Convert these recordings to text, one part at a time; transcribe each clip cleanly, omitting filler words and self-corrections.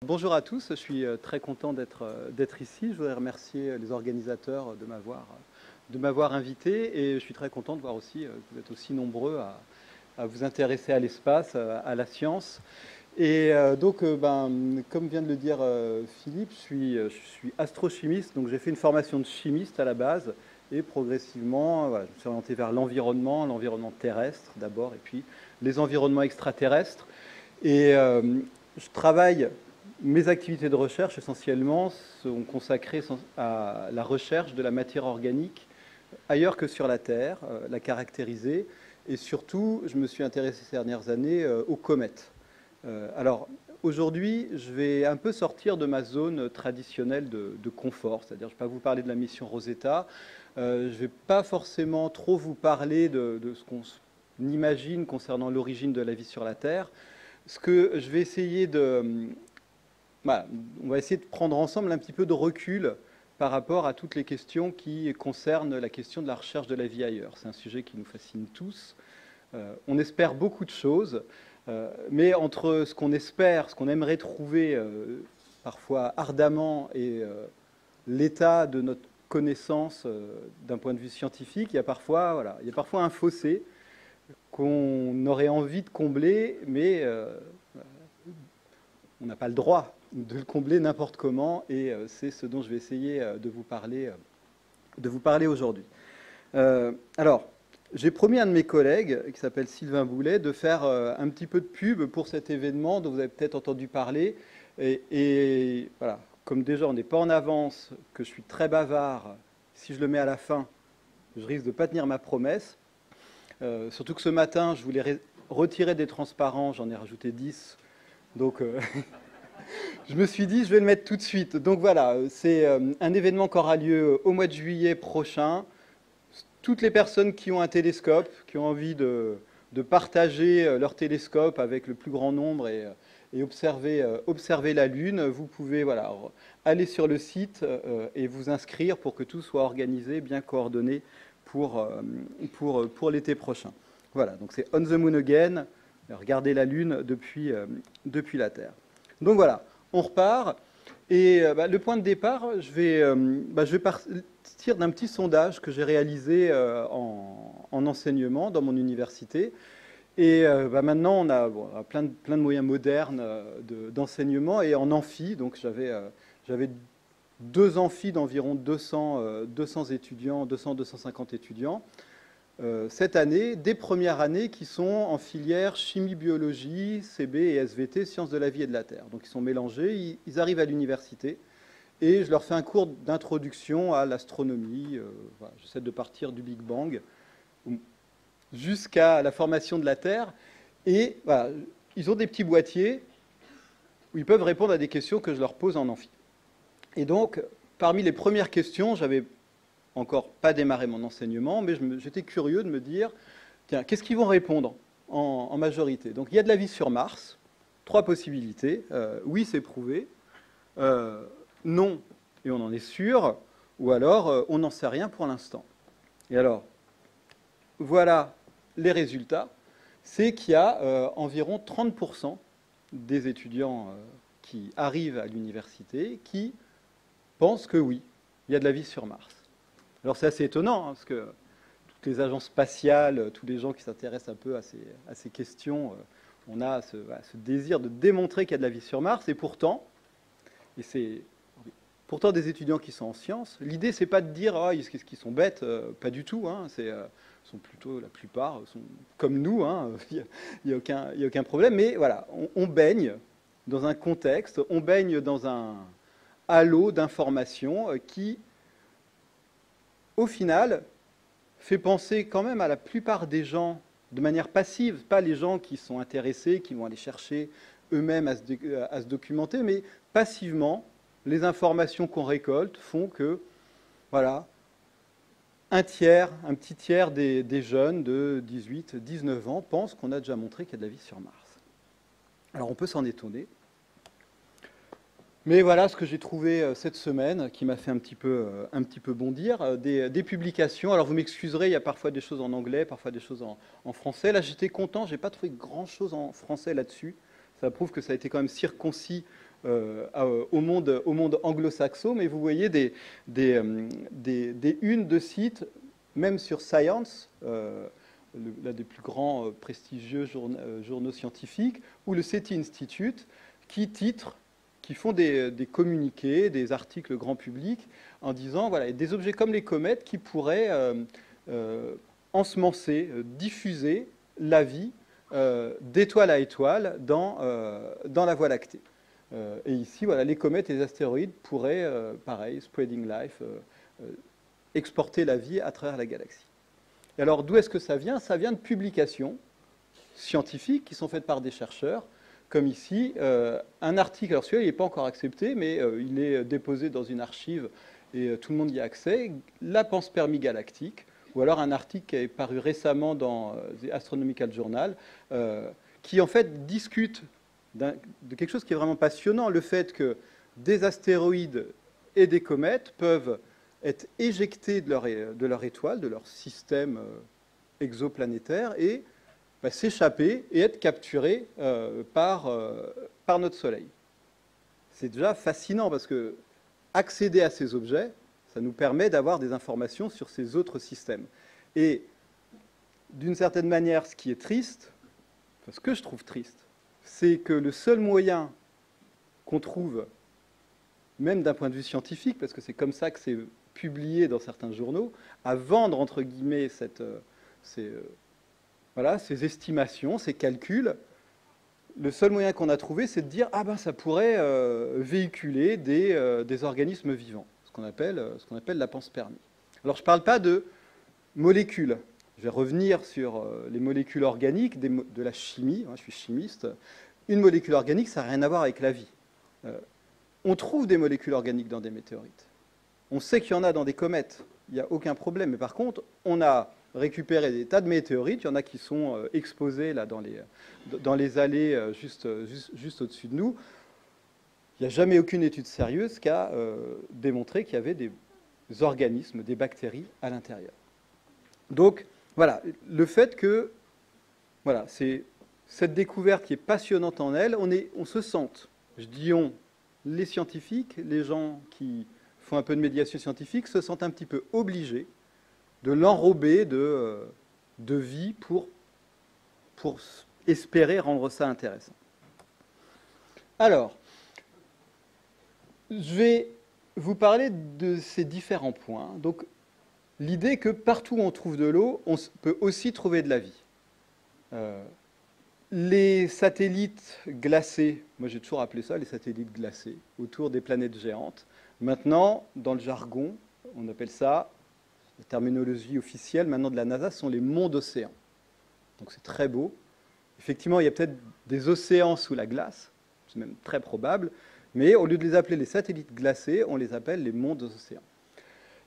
Bonjour à tous, je suis très content d'être ici. Je voudrais remercier les organisateurs de m'avoir invité et je suis très content de voir aussi que vous êtes aussi nombreux à vous intéresser à l'espace, à la science. Comme vient de le dire Philippe, je suis astrochimiste, donc j'ai fait une formation de chimiste à la base et progressivement, voilà, je me suis orienté vers l'environnement terrestre d'abord et puis les environnements extraterrestres. Je travaille, mes activités de recherche essentiellement sont consacrées à la recherche de la matière organique ailleurs que sur la Terre, la caractériser. Et surtout, je me suis intéressé ces dernières années aux comètes. Alors, aujourd'hui, je vais un peu sortir de ma zone traditionnelle de confort, c'est-à-dire je ne vais pas vous parler de la mission Rosetta, je ne vais pas forcément trop vous parler de ce qu'on imagine concernant l'origine de la vie sur la Terre. Ce que je vais essayer voilà, on va essayer de prendre ensemble un petit peu de recul par rapport à toutes les questions qui concernent la question de la recherche de la vie ailleurs. C'est un sujet qui nous fascine tous. On espère beaucoup de choses, mais entre ce qu'on espère, ce qu'on aimerait trouver parfois ardemment et l'état de notre connaissance d'un point de vue scientifique, voilà, il y a parfois un fossé qu'on aurait envie de combler, mais on n'a pas le droit de le combler n'importe comment, et c'est ce dont je vais essayer de vous parler aujourd'hui. Alors, j'ai promis à un de mes collègues, qui s'appelle Sylvain Boulet, de faire un petit peu de pub pour cet événement dont vous avez peut-être entendu parler. Et voilà, comme déjà on n'est pas en avance, que je suis très bavard, si je le mets à la fin, je risque de ne pas tenir ma promesse. Surtout que ce matin, je voulais retirer des transparents, j'en ai rajouté 10. Donc, je me suis dit, je vais le mettre tout de suite. Donc voilà, c'est un événement qui aura lieu au mois de juillet prochain. Toutes les personnes qui ont un télescope, qui ont envie de partager leur télescope avec le plus grand nombre et observer la Lune, vous pouvez voilà, aller sur le site et vous inscrire pour que tout soit organisé, bien coordonné pour l'été prochain. Voilà, donc c'est On the Moon Again, regarder la Lune depuis la Terre. Donc voilà, on repart. Et le point de départ, je vais partir d'un petit sondage que j'ai réalisé en enseignement dans mon université. Et maintenant, on a plein de moyens modernes d'enseignement. Et en amphi, donc j'avais 2 amphis d'environ 200 étudiants, 200-250 étudiants. Cette année, des premières années qui sont en filière chimie, biologie, CB et SVT, sciences de la vie et de la Terre. Donc ils sont mélangés, ils arrivent à l'université et je leur fais un cours d'introduction à l'astronomie. Voilà, j'essaie de partir du Big Bang jusqu'à la formation de la Terre. Et voilà, ils ont des petits boîtiers où ils peuvent répondre à des questions que je leur pose en amphi. Et donc, parmi les premières questions, j'avais encore pas démarré mon enseignement, mais j'étais curieux de me dire, tiens, qu'est-ce qu'ils vont répondre en majorité? Donc il y a de la vie sur Mars, 3 possibilités. Oui, c'est prouvé. Non, et on en est sûr. Ou alors, on n'en sait rien pour l'instant. Et alors, voilà les résultats. C'est qu'il y a environ 30% des étudiants qui arrivent à l'université qui pensent que oui, il y a de la vie sur Mars. Alors c'est assez étonnant, parce que toutes les agences spatiales, tous les gens qui s'intéressent un peu à ces questions, on a ce désir de démontrer qu'il y a de la vie sur Mars, et c'est pourtant des étudiants qui sont en sciences. L'idée, c'est pas de dire « Ah, est-ce qu'ils sont bêtes ?» Pas du tout, hein, sont plutôt, la plupart, sont comme nous, hein, il n'y a aucun problème, mais voilà, on baigne dans un contexte, on baigne dans un halo d'informations qui au final, fait penser quand même à la plupart des gens de manière passive, pas les gens qui sont intéressés, qui vont aller chercher eux-mêmes à se documenter, mais passivement, les informations qu'on récolte font que, voilà, un petit tiers des jeunes de 18, 19 ans pensent qu'on a déjà montré qu'il y a de la vie sur Mars. Alors on peut s'en étonner. Mais voilà ce que j'ai trouvé cette semaine, qui m'a fait un petit peu bondir, des publications. Alors vous m'excuserez, il y a parfois des choses en anglais, parfois des choses en français. Là j'étais content, je n'ai pas trouvé grand-chose en français là-dessus. Ça prouve que ça a été quand même circoncis au monde anglo-saxon, mais vous voyez des unes de sites, même sur Science, l'un des plus grands prestigieux journaux scientifiques, ou le SETI Institute, qui font des communiqués, des articles grand public, en disant, voilà, des objets comme les comètes qui pourraient ensemencer, diffuser la vie d'étoile à étoile dans la Voie lactée. Et ici, voilà, les comètes et les astéroïdes pourraient, pareil, spreading life, exporter la vie à travers la galaxie. Et alors, d'où est-ce que ça vient? Ça vient de publications scientifiques qui sont faites par des chercheurs, comme ici, un article, alors celui-là, il n'est pas encore accepté, mais il est déposé dans une archive et tout le monde y a accès, la panspermie galactique, ou alors un article qui est paru récemment dans The Astronomical Journal, qui en fait discute de quelque chose qui est vraiment passionnant, le fait que des astéroïdes et des comètes peuvent être éjectés de leur étoile, de leur système exoplanétaire, et s'échapper et être capturés par notre Soleil. C'est déjà fascinant parce que accéder à ces objets, ça nous permet d'avoir des informations sur ces autres systèmes. Et d'une certaine manière, ce qui est triste, enfin, ce que je trouve triste, c'est que le seul moyen qu'on trouve, même d'un point de vue scientifique, parce que c'est comme ça que c'est publié dans certains journaux, à vendre, entre guillemets, ces estimations, ces calculs, le seul moyen qu'on a trouvé, c'est de dire « Ah ben, ça pourrait véhiculer des organismes vivants », ce qu'on appelle la panspermie. Alors, je ne parle pas de molécules. Je vais revenir sur les molécules organiques, de la chimie. Je suis chimiste. Une molécule organique, ça n'a rien à voir avec la vie. On trouve des molécules organiques dans des météorites. On sait qu'il y en a dans des comètes. Il n'y a aucun problème. Mais par contre, on a récupéré des tas de météorites. Il y en a qui sont exposés là, dans les allées juste au-dessus de nous. Il n'y a jamais aucune étude sérieuse qui a démontré qu'il y avait des organismes, des bactéries à l'intérieur. Donc, voilà, le fait que, voilà, c'est cette découverte qui est passionnante en elle, on se sente, je dis on, les scientifiques, les gens qui font un peu de médiation scientifique, se sentent un petit peu obligés de l'enrober de vie pour espérer rendre ça intéressant. Alors, je vais vous parler de ces différents points. Donc, l'idée que partout où on trouve de l'eau, on peut aussi trouver de la vie. Les satellites glacés, moi j'ai toujours appelé ça les satellites glacés, autour des planètes géantes. Maintenant, dans le jargon, on appelle ça, la terminologie officielle maintenant de la NASA, sont les monts d'océans. Donc c'est très beau. Effectivement, il y a peut-être des océans sous la glace, c'est même très probable, mais au lieu de les appeler les satellites glacés, on les appelle les monts d'océans.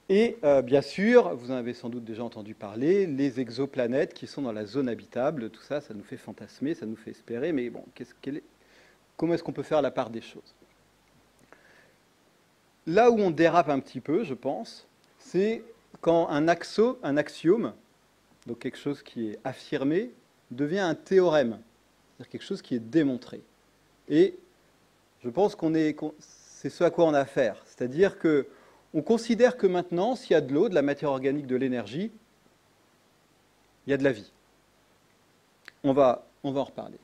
Et bien sûr, vous en avez sans doute déjà entendu parler, les exoplanètes qui sont dans la zone habitable, tout ça, ça nous fait fantasmer, ça nous fait espérer, mais bon, comment est-ce qu'on peut faire la part des choses? Là où on dérape un petit peu, je pense, c'est quand un axiome, donc quelque chose qui est affirmé, devient un théorème, c'est-à-dire quelque chose qui est démontré. Et je pense c'est ce à quoi on a affaire, c'est-à-dire que on considère que maintenant, s'il y a de l'eau, de la matière organique, de l'énergie, il y a de la vie. On va en reparler.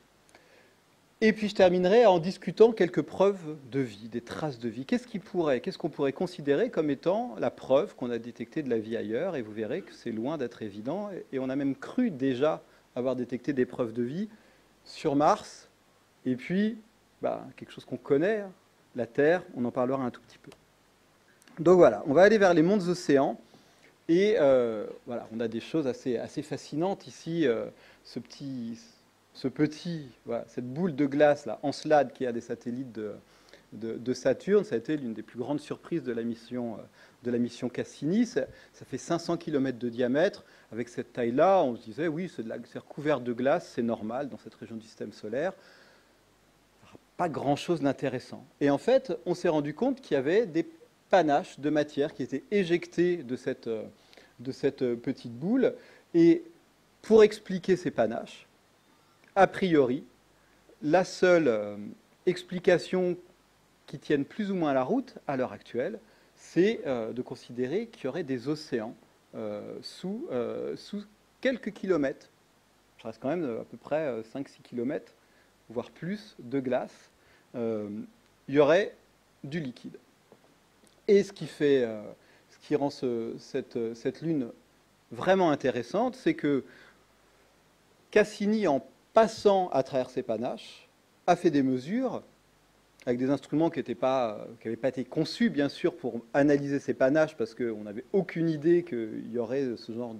Et puis je terminerai en discutant quelques preuves de vie, des traces de vie. Qu'est-ce qu'on pourrait considérer comme étant la preuve qu'on a détecté de la vie ailleurs? Et vous verrez que c'est loin d'être évident. Et on a même cru déjà avoir détecté des preuves de vie sur Mars. Et puis, quelque chose qu'on connaît, la Terre, on en parlera un tout petit peu. Donc voilà, on va aller vers les monts océans et voilà, on a des choses assez fascinantes ici. Cette boule de glace là, Encelade, qui a des satellites de Saturne, ça a été l'une des plus grandes surprises de la mission Cassini. Ça fait 500 km de diamètre. Avec cette taille-là, on se disait oui, c'est recouvert de glace, c'est normal dans cette région du système solaire. Pas grand-chose d'intéressant. Et en fait, on s'est rendu compte qu'il y avait des panaches de matière qui étaient éjectés de cette petite boule. Et pour expliquer ces panaches, a priori, la seule explication qui tiennent plus ou moins la route à l'heure actuelle, c'est de considérer qu'il y aurait des océans sous quelques kilomètres. Ça reste quand même à peu près 5-6 kilomètres, voire plus, de glace. Il y aurait du liquide. Et ce qui rend cette lune vraiment intéressante, c'est que Cassini, en passant à travers ces panaches, a fait des mesures avec des instruments qui n'avaient pas été conçus, bien sûr, pour analyser ces panaches, parce qu'on n'avait aucune idée qu'il y aurait ce genre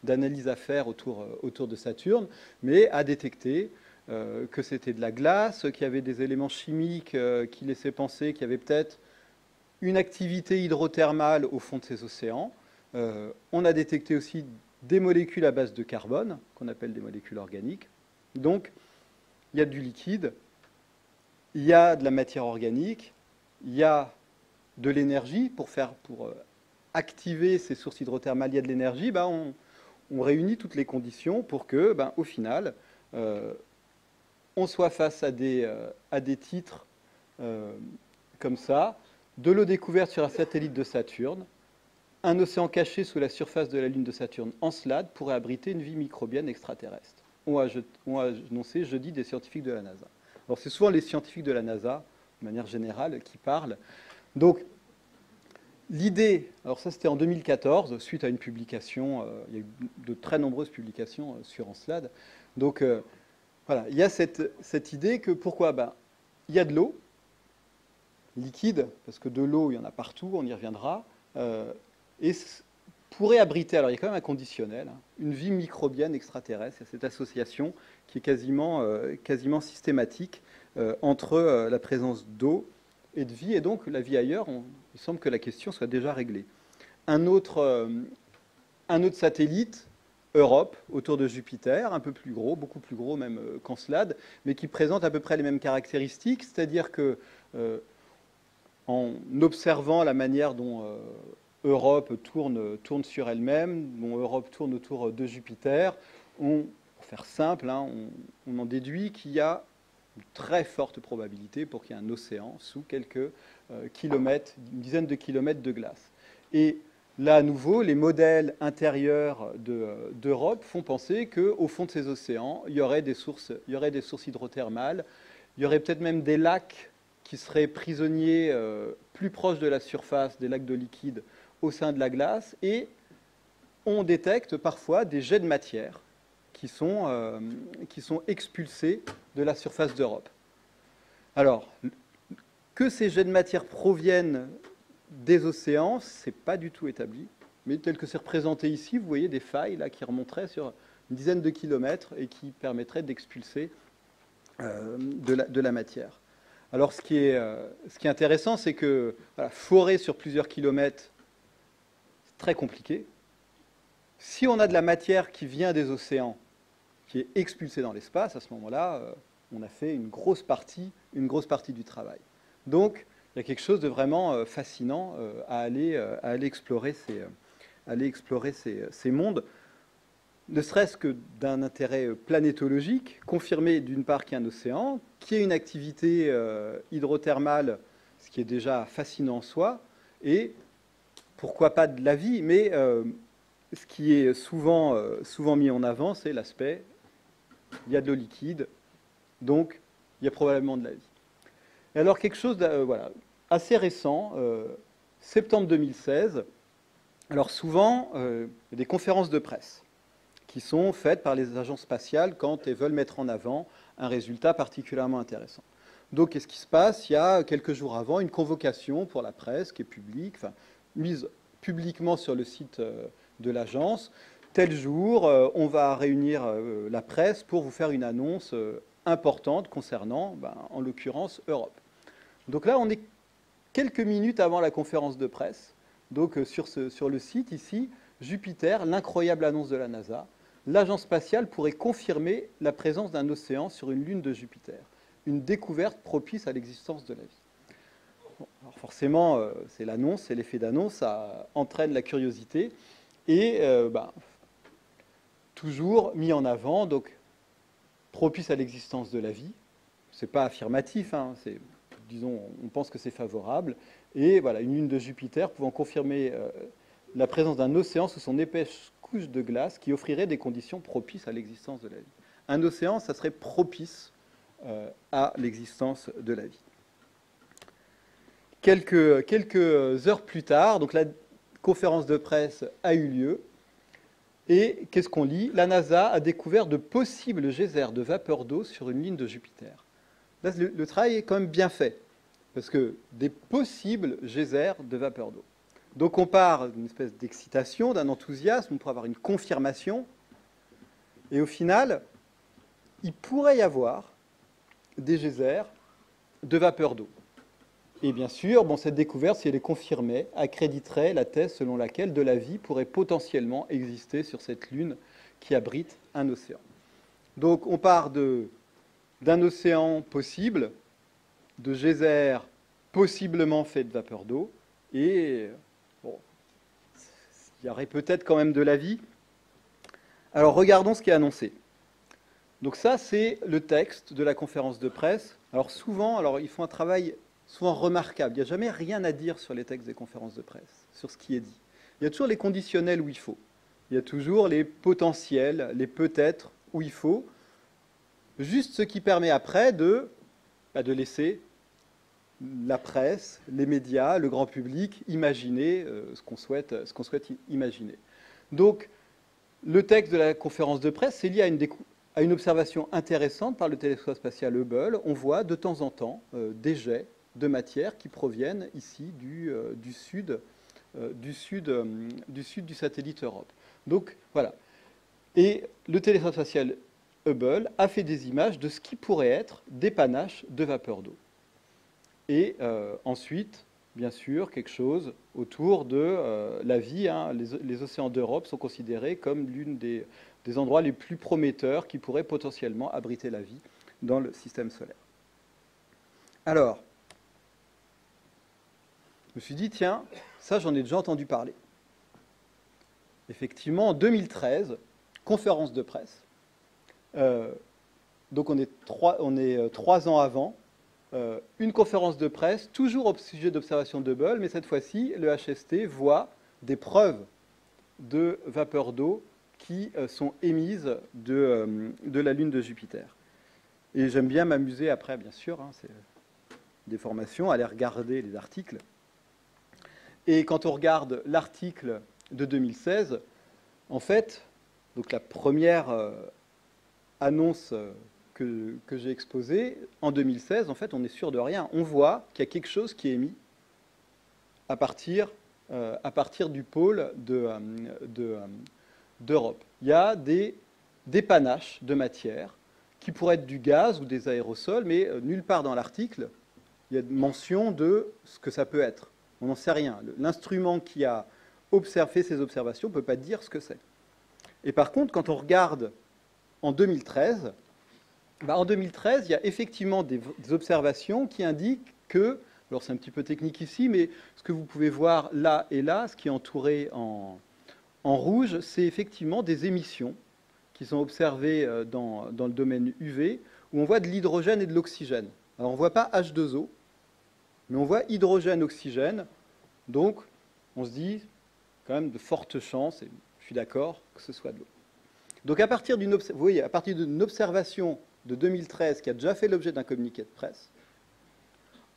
d'analyse à faire autour de Saturne, mais a détecté que c'était de la glace, qu'il y avait des éléments chimiques qui laissaient penser qu'il y avait peut-être une activité hydrothermale au fond de ces océans. On a détecté aussi des molécules à base de carbone, qu'on appelle des molécules organiques. Donc, il y a du liquide, il y a de la matière organique, il y a de l'énergie pour activer ces sources hydrothermales, il y a de l'énergie. On réunit toutes les conditions pour que, au final, on soit face à des titres comme ça: de l'eau découverte sur un satellite de Saturne, un océan caché sous la surface de la Lune de Saturne, Encelade, pourrait abriter une vie microbienne extraterrestre. On a annoncé jeudi des scientifiques de la NASA. Alors c'est souvent les scientifiques de la NASA, de manière générale, qui parlent. Donc l'idée, alors ça c'était en 2014, suite à une publication, il y a eu de très nombreuses publications sur Encelade. Donc voilà, il y a cette idée que pourquoi il y a de l'eau liquide, parce que de l'eau il y en a partout, on y reviendra, et pourrait abriter, alors il y a quand même un conditionnel, une vie microbienne extraterrestre. Il y a cette association qui est quasiment systématique entre la présence d'eau et de vie, et donc la vie ailleurs. Il semble que la question soit déjà réglée. Un autre satellite, Europe, autour de Jupiter, un peu plus gros, beaucoup plus gros même qu'Encelade, mais qui présente à peu près les mêmes caractéristiques, c'est-à-dire que en observant la manière dont Europe tourne sur elle-même, dont Europe tourne autour de Jupiter, pour faire simple, on en déduit qu'il y a une très forte probabilité pour qu'il y ait un océan sous quelques kilomètres, une dizaine de kilomètres de glace. Et là, à nouveau, les modèles intérieurs d'Europe font penser qu'au fond de ces océans, il y aurait des sources hydrothermales, il y aurait peut-être même des lacs qui seraient prisonniers plus proches de la surface, des lacs de liquide au sein de la glace, et on détecte parfois des jets de matière qui sont expulsés de la surface d'Europe. Alors, que ces jets de matière proviennent des océans, ce n'est pas du tout établi, mais tel que c'est représenté ici, vous voyez des failles là, qui remonteraient sur une dizaine de kilomètres et qui permettraient d'expulser de la matière. Alors, ce qui est intéressant, c'est que forer sur plusieurs kilomètres, c'est très compliqué. Si on a de la matière qui vient des océans, qui est expulsée dans l'espace, à ce moment-là, on a fait une grosse partie du travail. Donc, il y a quelque chose de vraiment fascinant à aller explorer ces mondes, ne serait-ce que d'un intérêt planétologique, confirmer d'une part qu'il y a un océan, qu'il y ait une activité hydrothermale, ce qui est déjà fascinant en soi, et pourquoi pas de la vie, mais ce qui est souvent mis en avant, c'est l'aspect, il y a de l'eau liquide, donc il y a probablement de la vie. Et alors quelque chose assez récent, septembre 2016, alors souvent, il y a des conférences de presse qui sont faites par les agences spatiales quand elles veulent mettre en avant un résultat particulièrement intéressant. Donc, qu'est-ce qui se passe? Il y a quelques jours avant une convocation pour la presse qui est publique, mise publiquement sur le site de l'agence. Tel jour, on va réunir la presse pour vous faire une annonce importante concernant, en l'occurrence, Europe. Donc là, on est quelques minutes avant la conférence de presse. Donc sur le site ici, Jupiter, l'incroyable annonce de la NASA. L'agence spatiale pourrait confirmer la présence d'un océan sur une lune de Jupiter. Une découverte propice à l'existence de la vie. Bon, alors forcément, c'est l'annonce, c'est l'effet d'annonce, ça entraîne la curiosité. Et toujours mis en avant, donc propice à l'existence de la vie. C'est pas affirmatif, c'est disons, on pense que c'est favorable. Et voilà, une lune de Jupiter pouvant confirmer la présence d'un océan sous son épaisse couche de glace qui offrirait des conditions propices à l'existence de la vie. Un océan, ça serait propice à l'existence de la vie. Quelques heures plus tard, donc la conférence de presse a eu lieu, et qu'est-ce qu'on lit? La NASA a découvert de possibles geysers de vapeur d'eau sur une ligne de Jupiter. Là, le travail est quand même bien fait, parce que des possibles geysers de vapeur d'eau. Donc on part d'une espèce d'excitation, d'un enthousiasme pour avoir une confirmation, et au final, il pourrait y avoir des geysers de vapeur d'eau. Et bien sûr, bon, cette découverte, si elle est confirmée, accréditerait la thèse selon laquelle de la vie pourrait potentiellement exister sur cette Lune qui abrite un océan. Donc on part d'un océan possible, de geysers possiblement faits de vapeur d'eau, et bon, il y aurait peut-être quand même de la vie. Alors regardons ce qui est annoncé. Donc ça, c'est le texte de la conférence de presse. Alors souvent, ils font un travail souvent remarquable. Il n'y a jamais rien à dire sur les textes des conférences de presse, sur ce qui est dit. Il y a toujours les conditionnels où il faut. Il y a toujours les potentiels, les peut-être où il faut. Juste ce qui permet après de laisser la presse, les médias, le grand public imaginer ce qu'on souhaite imaginer. Donc, le texte de la conférence de presse, c'est lié à une observation intéressante par le télescope spatial Hubble. On voit de temps en temps des jets de matière qui proviennent ici du sud du satellite Europe. Donc voilà. Et le télescope spatial Hubble a fait des images de ce qui pourrait être des panaches de vapeur d'eau. Et ensuite, bien sûr, quelque chose autour de la vie. Hein. Les océans d'Europe sont considérés comme l'une des endroits les plus prometteurs qui pourraient potentiellement abriter la vie dans le système solaire. Alors, je me suis dit, tiens, ça j'en ai déjà entendu parler. Effectivement, en 2013, conférence de presse, donc on est 3 ans avant, une conférence de presse, toujours au sujet d'observation de Hubble, mais cette fois-ci, le HST voit des preuves de vapeur d'eau qui sont émises de la Lune de Jupiter. Et j'aime bien m'amuser après, bien sûr, hein, c'est des formations, aller regarder les articles. Et quand on regarde l'article de 2016, en fait, donc la première annonce que j'ai exposée, en 2016, en fait, on n'est sûr de rien. On voit qu'il y a quelque chose qui est émis à partir du pôle d'Europe. Il y a des panaches de matière qui pourraient être du gaz ou des aérosols, mais nulle part dans l'article, il y a mention de ce que ça peut être. On n'en sait rien. L'instrument qui a fait ces observations ne peut pas dire ce que c'est. Et par contre, quand on regarde en 2013, il y a effectivement des observations qui indiquent que, alors c'est un petit peu technique ici, mais ce que vous pouvez voir là et là, ce qui est entouré en rouge, c'est effectivement des émissions qui sont observées dans le domaine UV, où on voit de l'hydrogène et de l'oxygène. Alors on ne voit pas H2O, mais on voit hydrogène, oxygène, donc on se dit quand même de fortes chances, et je suis d'accord, que ce soit de l'eau. Donc à partir d'une observation de 2013 qui a déjà fait l'objet d'un communiqué de presse,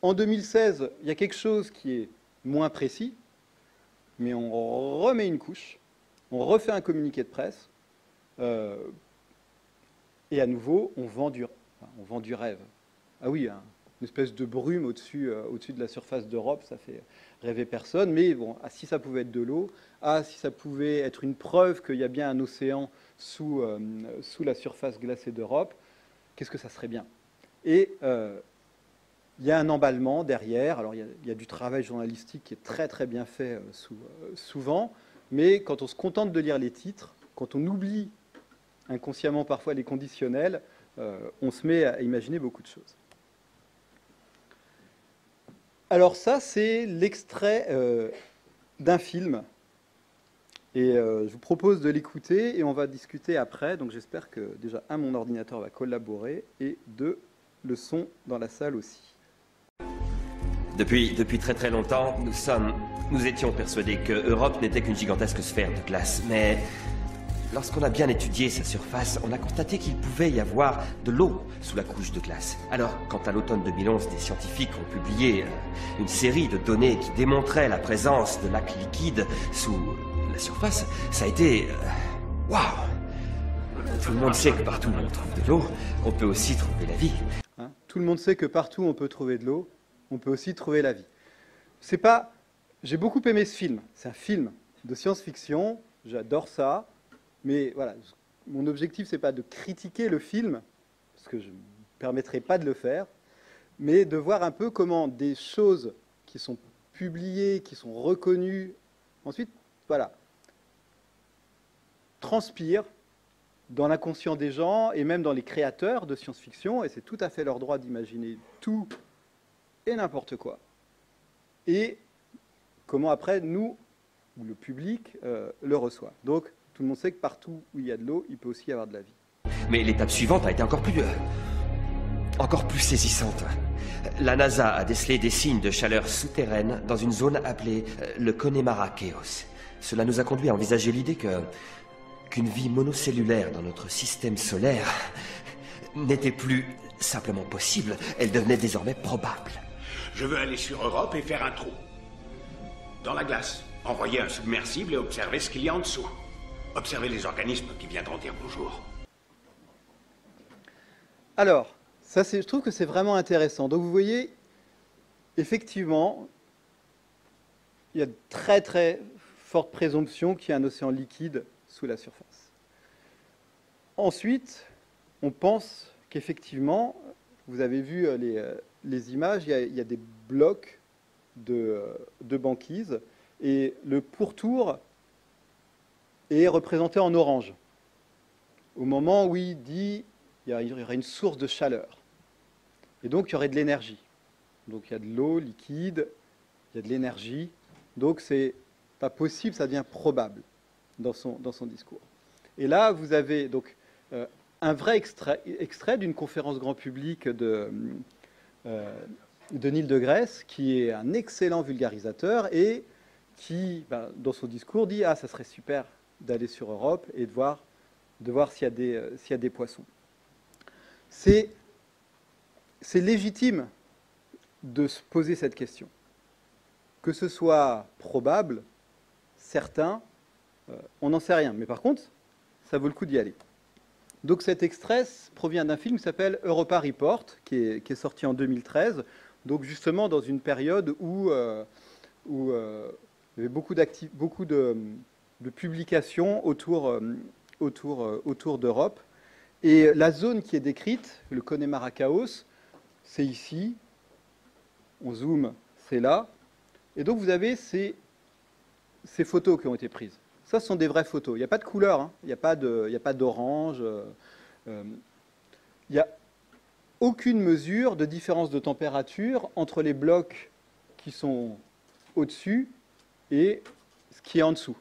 en 2016, il y a quelque chose qui est moins précis, mais on remet une couche, on refait un communiqué de presse, et à nouveau, on vend du rêve. Ah oui, hein. Une espèce de brume au-dessus de la surface d'Europe, ça fait rêver personne. Mais bon, si ça pouvait être de l'eau, si ça pouvait être une preuve qu'il y a bien un océan sous la surface glacée d'Europe, qu'est-ce que ça serait bien? Et il y a un emballement derrière. Alors il y a du travail journalistique qui est très très bien fait souvent, mais quand on se contente de lire les titres, quand on oublie inconsciemment parfois les conditionnels, on se met à imaginer beaucoup de choses. Alors ça, c'est l'extrait d'un film. Et je vous propose de l'écouter et on va discuter après. Donc j'espère que déjà, mon ordinateur va collaborer et le son dans la salle aussi. Depuis très très longtemps, nous étions persuadés que Europe n'était qu'une gigantesque sphère de glace, mais lorsqu'on a bien étudié sa surface, on a constaté qu'il pouvait y avoir de l'eau sous la couche de glace. Alors, quand à l'automne 2011, des scientifiques ont publié une série de données qui démontraient la présence de lacs liquides sous la surface, ça a été... waouh! Tout le monde sait que partout où on trouve de l'eau, on peut aussi trouver la vie. Hein, tout le monde sait que partout où on peut trouver de l'eau, on peut aussi trouver la vie. C'est pas... J'ai beaucoup aimé ce film. C'est un film de science-fiction. J'adore ça. Mais voilà, mon objectif, c'est pas de critiquer le film, parce que je ne me permettrai pas de le faire, mais de voir un peu comment des choses qui sont publiées, qui sont reconnues, ensuite, voilà, transpirent dans l'inconscient des gens et même dans les créateurs de science-fiction, et c'est tout à fait leur droit d'imaginer tout et n'importe quoi. Et comment après, nous, ou le public, le reçoit. Donc, tout le monde sait que partout où il y a de l'eau, il peut aussi y avoir de la vie. Mais l'étape suivante a été encore plus saisissante. La NASA a décelé des signes de chaleur souterraine dans une zone appelée le Connemara Chaos. Cela nous a conduit à envisager l'idée qu'une vie monocellulaire dans notre système solaire n'était plus simplement possible, elle devenait désormais probable. Je veux aller sur Europe et faire un trou. Dans la glace. Envoyer un submersible et observer ce qu'il y a en dessous. Observer les organismes qui viendront dire bonjour. Alors, ça, je trouve que c'est vraiment intéressant. Donc vous voyez, effectivement, il y a de très très fortes présomptions qu'il y a un océan liquide sous la surface. Ensuite, on pense qu'effectivement, vous avez vu les images, il y a des blocs de banquise et le pourtour est représenté en orange. Au moment où il dit il y aurait une source de chaleur. Et donc, il y aurait de l'énergie. Donc, il y a de l'eau liquide, il y a de l'énergie. Donc, c'est pas possible, ça devient probable dans son discours. Et là, vous avez donc un vrai extrait d'une conférence grand public de Neil deGrasse, qui est un excellent vulgarisateur et qui, dans son discours, dit « Ah, ça serait super d'aller sur Europe et de voir s'il y a des poissons. » C'est légitime de se poser cette question. Que ce soit probable, certain, on n'en sait rien. Mais par contre, ça vaut le coup d'y aller. Donc cet extrait provient d'un film qui s'appelle Europa Report, qui est sorti en 2013, donc justement dans une période où il y avait beaucoup de publications autour d'Europe. Et la zone qui est décrite, le Connemara Chaos, c'est ici. On zoome, c'est là. Et donc vous avez ces photos qui ont été prises. Ça, ce sont des vraies photos. Il n'y a pas de couleur, hein. Il n'y a pas d'orange. Il n'y a aucune mesure de différence de température entre les blocs qui sont au-dessus et ce qui est en dessous.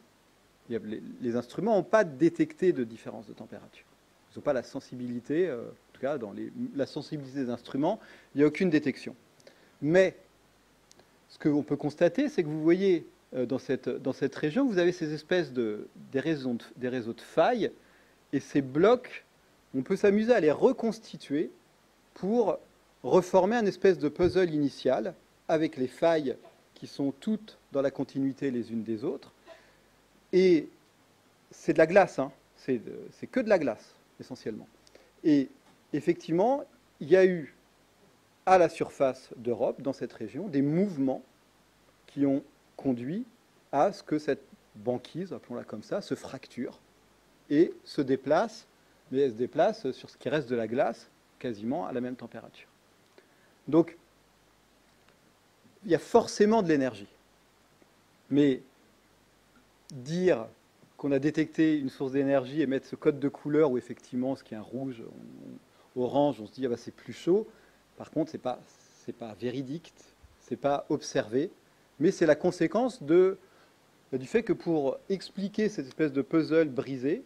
Les instruments n'ont pas détecté de différence de température. Ils n'ont pas la sensibilité, en tout cas dans la sensibilité des instruments, il n'y a aucune détection. Mais ce qu'on peut constater, c'est que vous voyez dans cette région, vous avez ces espèces des réseaux de failles, et ces blocs, on peut s'amuser à les reconstituer pour reformer un espèce de puzzle initial avec les failles qui sont toutes dans la continuité les unes des autres. Et c'est de la glace, hein. C'est que de la glace, essentiellement. Et effectivement, il y a eu à la surface d'Europe, dans cette région, des mouvements qui ont conduit à ce que cette banquise, appelons-la comme ça, se fracture et se déplace, mais elle se déplace sur ce qui reste de la glace, quasiment à la même température. Donc, il y a forcément de l'énergie. Mais dire qu'on a détecté une source d'énergie et mettre ce code de couleur où effectivement, ce qui est un rouge, orange, on se dit ah bah, c'est plus chaud. Par contre, c'est pas véridique, c'est pas observé, mais c'est la conséquence du fait que pour expliquer cette espèce de puzzle brisé,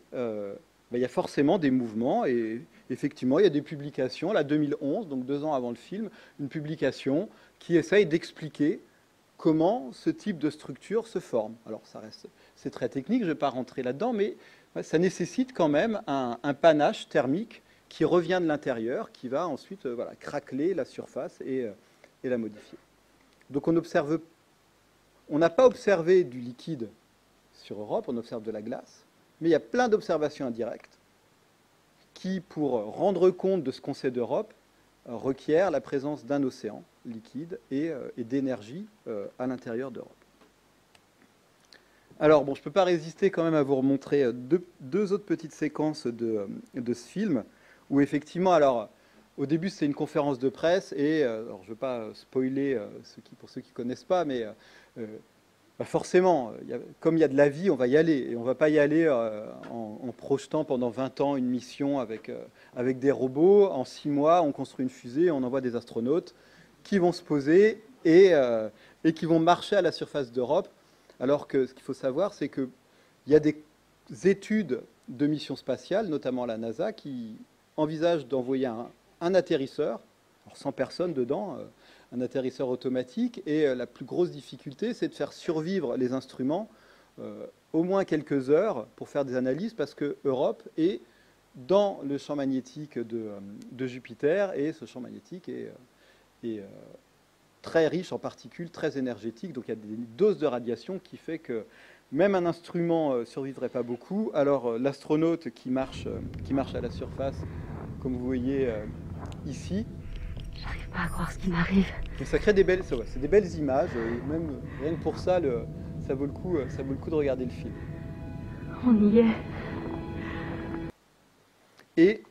ben, il y a forcément des mouvements, et effectivement, il y a des publications, là, 2011, donc 2 ans avant le film, une publication qui essaye d'expliquer comment ce type de structure se forme. Alors, c'est très technique, je ne vais pas rentrer là-dedans, mais ça nécessite quand même un panache thermique qui revient de l'intérieur, qui va ensuite voilà, craqueler la surface et la modifier. Donc, on n'a pas observé du liquide sur Europe, on observe de la glace, mais il y a plein d'observations indirectes qui, pour rendre compte de ce qu'on sait d'Europe, requièrent la présence d'un océan liquide et d'énergie à l'intérieur d'Europe. Alors, bon, je ne peux pas résister quand même à vous remontrer deux autres petites séquences de ce film, où effectivement, alors, au début, c'était une conférence de presse, et alors, je ne veux pas spoiler pour ceux qui ne connaissent pas, mais bah forcément, comme il y a de la vie, on va y aller. Et on ne va pas y aller en projetant pendant 20 ans une mission avec des robots. En 6 mois, on construit une fusée, on envoie des astronautes qui vont se poser et qui vont marcher à la surface d'Europe. Alors que ce qu'il faut savoir, c'est qu'il y a des études de missions spatiales, notamment la NASA, qui envisagent d'envoyer un atterrisseur, alors 100 personnes dedans, un atterrisseur automatique, et la plus grosse difficulté, c'est de faire survivre les instruments au moins quelques heures pour faire des analyses, parce que Europe est dans le champ magnétique de Jupiter, et ce champ magnétique est très riche en particules, très énergétique, donc il y a des doses de radiation qui fait que même un instrument ne survivrait pas beaucoup. Alors l'astronaute qui marche à la surface, comme vous voyez ici, j'arrive pas à croire ce qui m'arrive. Ça crée des belles, c'est des belles images. Même rien que pour ça, ça vaut le coup de regarder le film. On y est. Et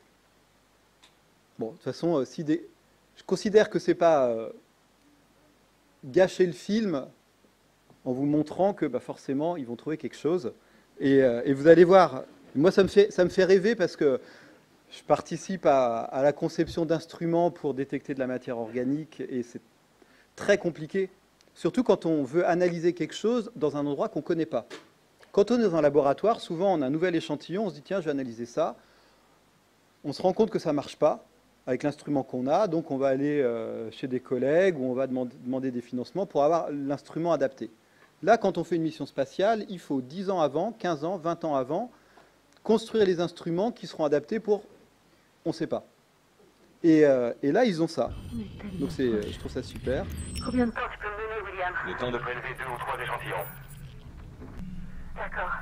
bon, de toute façon, je considère que c'est pas gâcher le film en vous montrant que bah, forcément ils vont trouver quelque chose. Et vous allez voir. Moi, ça me fait rêver parce que je participe à la conception d'instruments pour détecter de la matière organique, et c'est très compliqué, surtout quand on veut analyser quelque chose dans un endroit qu'on ne connaît pas. Quand on est dans un laboratoire, souvent on a un nouvel échantillon, on se dit tiens, je vais analyser ça. On se rend compte que ça ne marche pas avec l'instrument qu'on a, donc on va aller chez des collègues ou on va demander des financements pour avoir l'instrument adapté. Là, quand on fait une mission spatiale, il faut 10 ans avant, 15 ans, 20 ans avant, construire les instruments qui seront adaptés pour... on ne sait pas. Et là, ils ont ça. Donc je trouve ça super. Combien de temps tu peux me donner, William? Le temps de prélever 2 ou 3 échantillons. D'accord.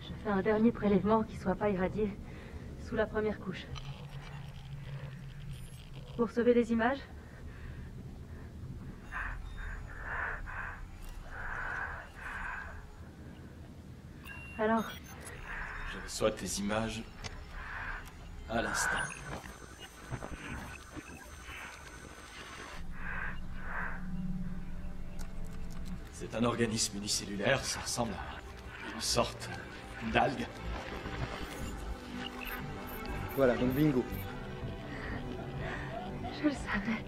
Je fais un dernier prélèvement qui soit pas irradié sous la première couche. Vous recevez des images? Alors? Je reçois tes images à l'instant. C'est un organisme unicellulaire, ça ressemble à une sorte d'algue. Voilà, donc bingo. Je le savais.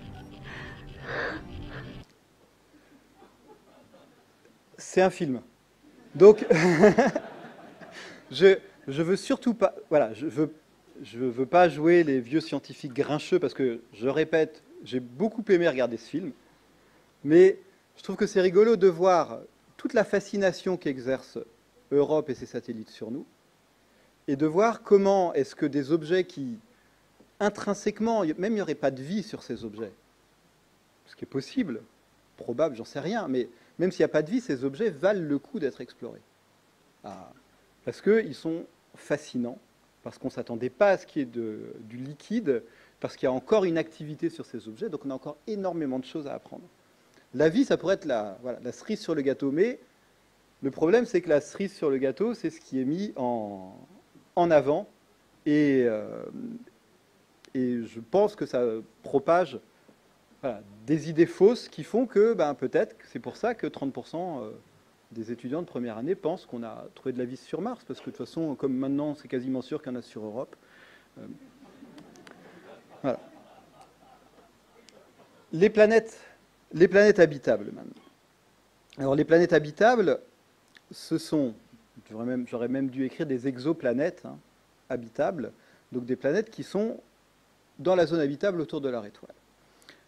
C'est un film. Donc, je veux surtout pas... Voilà, je veux pas jouer les vieux scientifiques grincheux, parce que, je répète, j'ai beaucoup aimé regarder ce film, mais je trouve que c'est rigolo de voir toute la fascination qu'exerce Europe et ses satellites sur nous, et de voir comment est-ce que des objets qui, intrinsèquement, même il n'y aurait pas de vie sur ces objets, ce qui est possible, probable, j'en sais rien, mais même s'il n'y a pas de vie, ces objets valent le coup d'être explorés. Parce qu'ils sont fascinants, parce qu'on ne s'attendait pas à ce qu'il y ait du liquide, parce qu'il y a encore une activité sur ces objets, donc on a encore énormément de choses à apprendre. La vie, ça pourrait être la cerise sur le gâteau, mais le problème, c'est que la cerise sur le gâteau, c'est ce qui est mis en avant, et je pense que ça propage des idées fausses qui font que peut-être que c'est pour ça que 30% des étudiants de première année pensent qu'on a trouvé de la vie sur Mars, parce que de toute façon, comme maintenant c'est quasiment sûr qu'il y en a sur Europe. Voilà. Les planètes habitables maintenant. Alors les planètes habitables, ce sont j'aurais même dû écrire des exoplanètes hein, habitables, donc des planètes qui sont dans la zone habitable autour de leur étoile.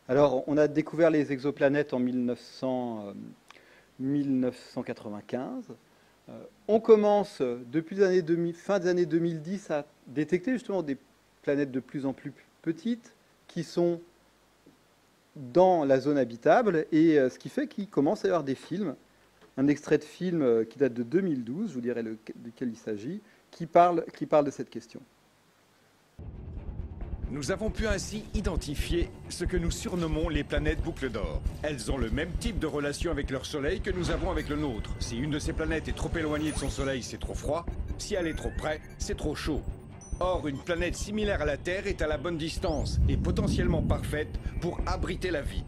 Alors, on a découvert les exoplanètes en 1995. On commence, depuis les années fin des années 2010, à détecter justement des planètes de plus en plus petites qui sont dans la zone habitable, et ce qui fait qu'il commence à y avoir des films, un extrait de film qui date de 2012, je vous dirai duquel il s'agit, qui parle de cette question. Nous avons pu ainsi identifier ce que nous surnommons les planètes boucles d'or. Elles ont le même type de relation avec leur Soleil que nous avons avec le nôtre. Si une de ces planètes est trop éloignée de son Soleil, c'est trop froid. Si elle est trop près, c'est trop chaud. Or, une planète similaire à la Terre est à la bonne distance et potentiellement parfaite pour abriter la vie.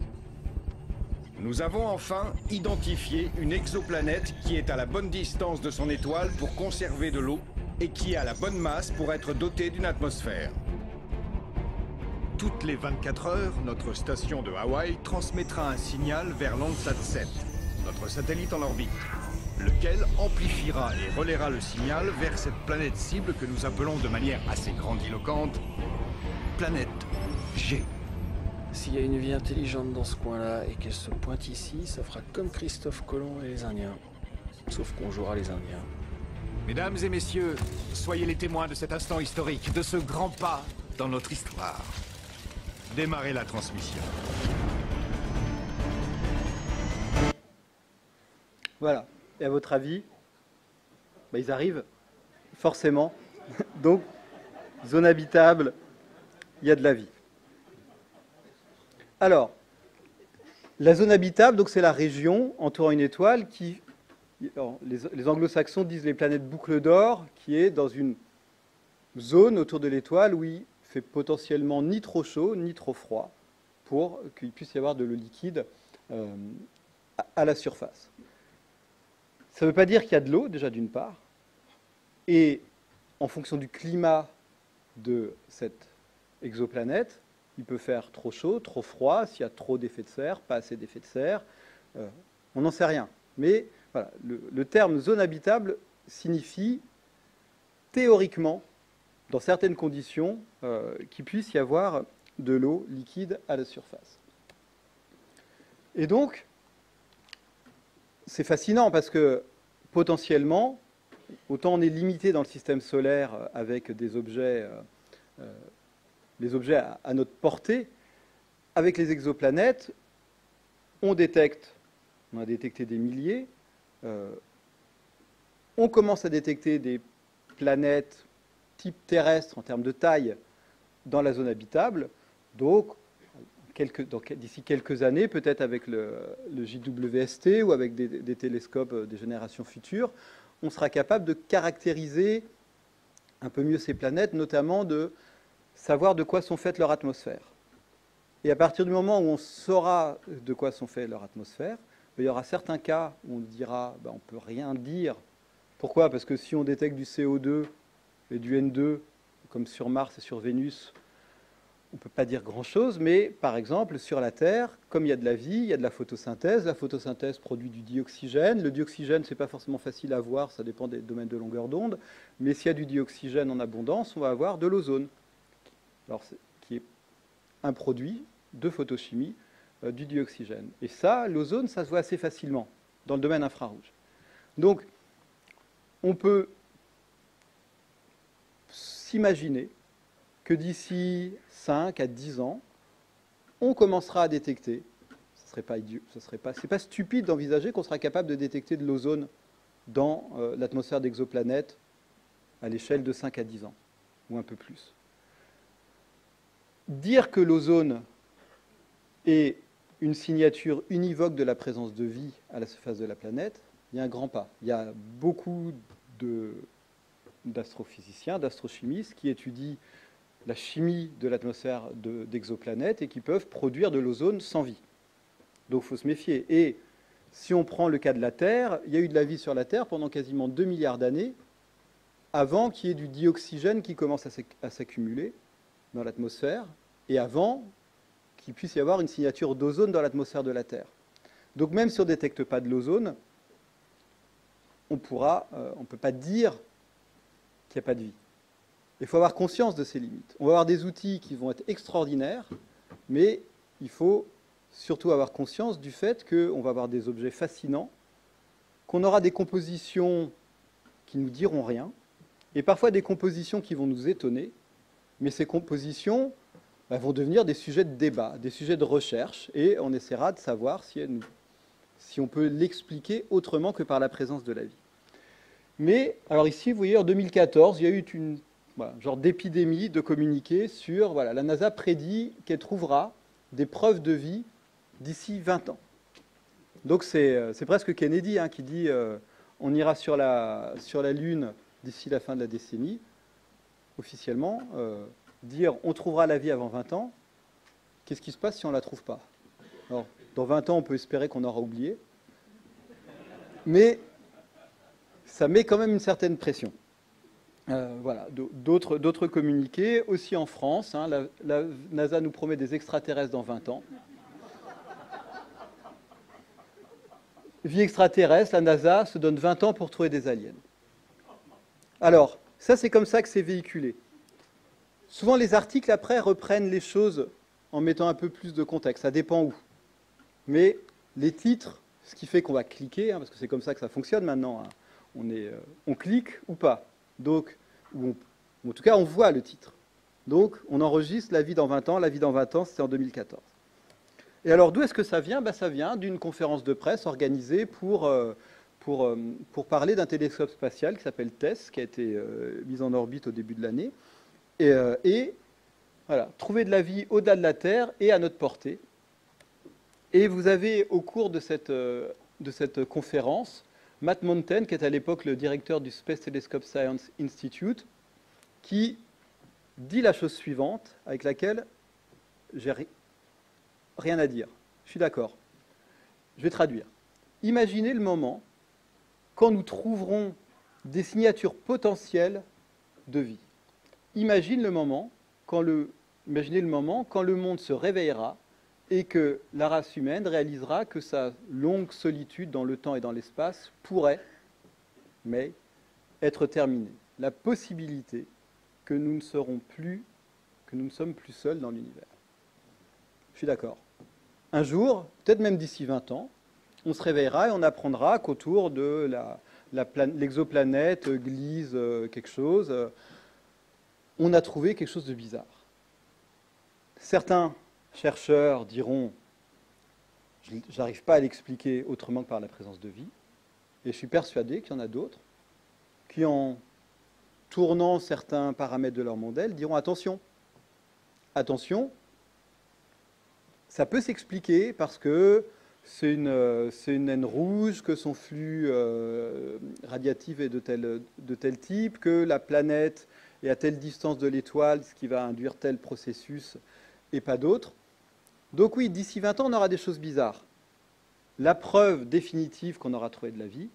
Nous avons enfin identifié une exoplanète qui est à la bonne distance de son étoile pour conserver de l'eau et qui a la bonne masse pour être dotée d'une atmosphère. Toutes les 24 heures, notre station de Hawaï transmettra un signal vers Landsat 7, notre satellite en orbite, lequel amplifiera et relaiera le signal vers cette planète cible que nous appelons de manière assez grandiloquente planète G. S'il y a une vie intelligente dans ce coin-là et qu'elle se pointe ici, ça fera comme Christophe Colomb et les Indiens. Sauf qu'on jouera les Indiens. Mesdames et messieurs, soyez les témoins de cet instant historique, de ce grand pas dans notre histoire. Démarrez la transmission. Voilà. Et à votre avis, ils arrivent, forcément. Donc, zone habitable, il y a de la vie. Alors, la zone habitable, donc c'est la région entourant une étoile qui... Alors, les anglo-saxons disent les planètes boucles d'or, qui est dans une zone autour de l'étoile où il fait potentiellement ni trop chaud ni trop froid pour qu'il puisse y avoir de l'eau liquide à la surface. Ça ne veut pas dire qu'il y a de l'eau, déjà d'une part, et en fonction du climat de cette exoplanète, il peut faire trop chaud, trop froid, s'il y a trop d'effet de serre, pas assez d'effet de serre, on n'en sait rien. Mais voilà, le terme zone habitable signifie théoriquement, dans certaines conditions, qu'il puisse y avoir de l'eau liquide à la surface. Et donc, c'est fascinant parce que potentiellement, autant on est limité dans le système solaire avec des objets, les objets à notre portée, avec les exoplanètes, on a détecté des milliers, on commence à détecter des planètes type terrestre en termes de taille dans la zone habitable, donc d'ici quelques années, peut-être avec le JWST ou avec des télescopes des générations futures, on sera capable de caractériser un peu mieux ces planètes, notamment de savoir de quoi sont faites leurs atmosphères. Et à partir du moment où on saura de quoi sont faites leurs atmosphères, il y aura certains cas où on dira on ne peut rien dire. Pourquoi? Parce que si on détecte du CO2 et du N2, comme sur Mars et sur Vénus, on ne peut pas dire grand-chose, mais par exemple, sur la Terre, comme il y a de la vie, il y a de la photosynthèse. La photosynthèse produit du dioxygène. Le dioxygène, ce n'est pas forcément facile à voir, ça dépend des domaines de longueur d'onde. Mais s'il y a du dioxygène en abondance, on va avoir de l'ozone, qui est un produit de photochimie du dioxygène. Et ça, l'ozone, ça se voit assez facilement dans le domaine infrarouge. Donc, on peut s'imaginer que d'ici 5 à 10 ans, on commencera à détecter, c'est pas stupide d'envisager qu'on sera capable de détecter de l'ozone dans l'atmosphère d'exoplanètes à l'échelle de 5 à 10 ans, ou un peu plus. Dire que l'ozone est une signature univoque de la présence de vie à la surface de la planète, il y a un grand pas. Il y a beaucoup d'astrophysiciens, d'astrochimistes qui étudient la chimie de l'atmosphère d'exoplanètes et qui peuvent produire de l'ozone sans vie. Donc il faut se méfier. Et si on prend le cas de la Terre, il y a eu de la vie sur la Terre pendant quasiment 2 milliards d'années avant qu'il y ait du dioxygène qui commence à s'accumuler dans l'atmosphère et avant qu'il puisse y avoir une signature d'ozone dans l'atmosphère de la Terre. Donc même si on ne détecte pas de l'ozone, on ne peut pas dire qu'il n'y a pas de vie. Il faut avoir conscience de ces limites. On va avoir des outils qui vont être extraordinaires, mais il faut surtout avoir conscience du fait qu'on va avoir des objets fascinants, qu'on aura des compositions qui ne nous diront rien, et parfois des compositions qui vont nous étonner, mais ces compositions vont devenir des sujets de débat, des sujets de recherche, et on essaiera de savoir si on peut l'expliquer autrement que par la présence de la vie. Mais, alors ici, vous voyez, en 2014, il y a eu une genre d'épidémie de communiqués sur, la NASA prédit qu'elle trouvera des preuves de vie d'ici 20 ans. Donc c'est presque Kennedy qui dit on ira sur la Lune d'ici la fin de la décennie, officiellement. Dire on trouvera la vie avant 20 ans, qu'est-ce qui se passe si on ne la trouve pas? Alors, dans 20 ans, on peut espérer qu'on aura oublié, mais ça met quand même une certaine pression. Voilà, d'autres communiqués, aussi en France, la NASA nous promet des extraterrestres dans 20 ans. Vie extraterrestre, la NASA se donne 20 ans pour trouver des aliens. Alors, ça c'est comme ça que c'est véhiculé. Souvent les articles après reprennent les choses en mettant un peu plus de contexte, ça dépend où. Mais les titres, ce qui fait qu'on va cliquer, parce que c'est comme ça que ça fonctionne maintenant, on clique ou pas. Donc, en tout cas on voit le titre. Donc on enregistre la vie dans 20 ans, la vie dans 20 ans, c'était en 2014. Et alors d'où est-ce que ça vient? Ça vient d'une conférence de presse organisée pour parler d'un télescope spatial qui s'appelle TESS, qui a été mis en orbite au début de l'année. Et voilà, trouver de la vie au-delà de la Terre et à notre portée. Et vous avez au cours de cette conférence Matt Monten, qui est à l'époque le directeur du Space Telescope Science Institute, qui dit la chose suivante, avec laquelle j'ai rien à dire. Je suis d'accord. Je vais traduire. Imaginez le moment quand nous trouverons des signatures potentielles de vie. Imaginez le moment quand le monde se réveillera et que la race humaine réalisera que sa longue solitude dans le temps et dans l'espace pourrait, mais, être terminée. La possibilité que nous ne sommes plus seuls dans l'univers. Je suis d'accord. Un jour, peut-être même d'ici 20 ans, on se réveillera et on apprendra qu'autour de l'exoplanète glisse quelque chose. On a trouvé quelque chose de bizarre. Certains chercheurs diront « je n'arrive pas à l'expliquer autrement que par la présence de vie ». Et je suis persuadé qu'il y en a d'autres qui, en tournant certains paramètres de leur modèle, diront « attention, attention, ça peut s'expliquer parce que c'est une naine rouge, que son flux radiatif est de tel type, que la planète est à telle distance de l'étoile, ce qui va induire tel processus et pas d'autre. Donc oui, d'ici 20 ans, on aura des choses bizarres. La preuve définitive qu'on aura trouvé de la vie,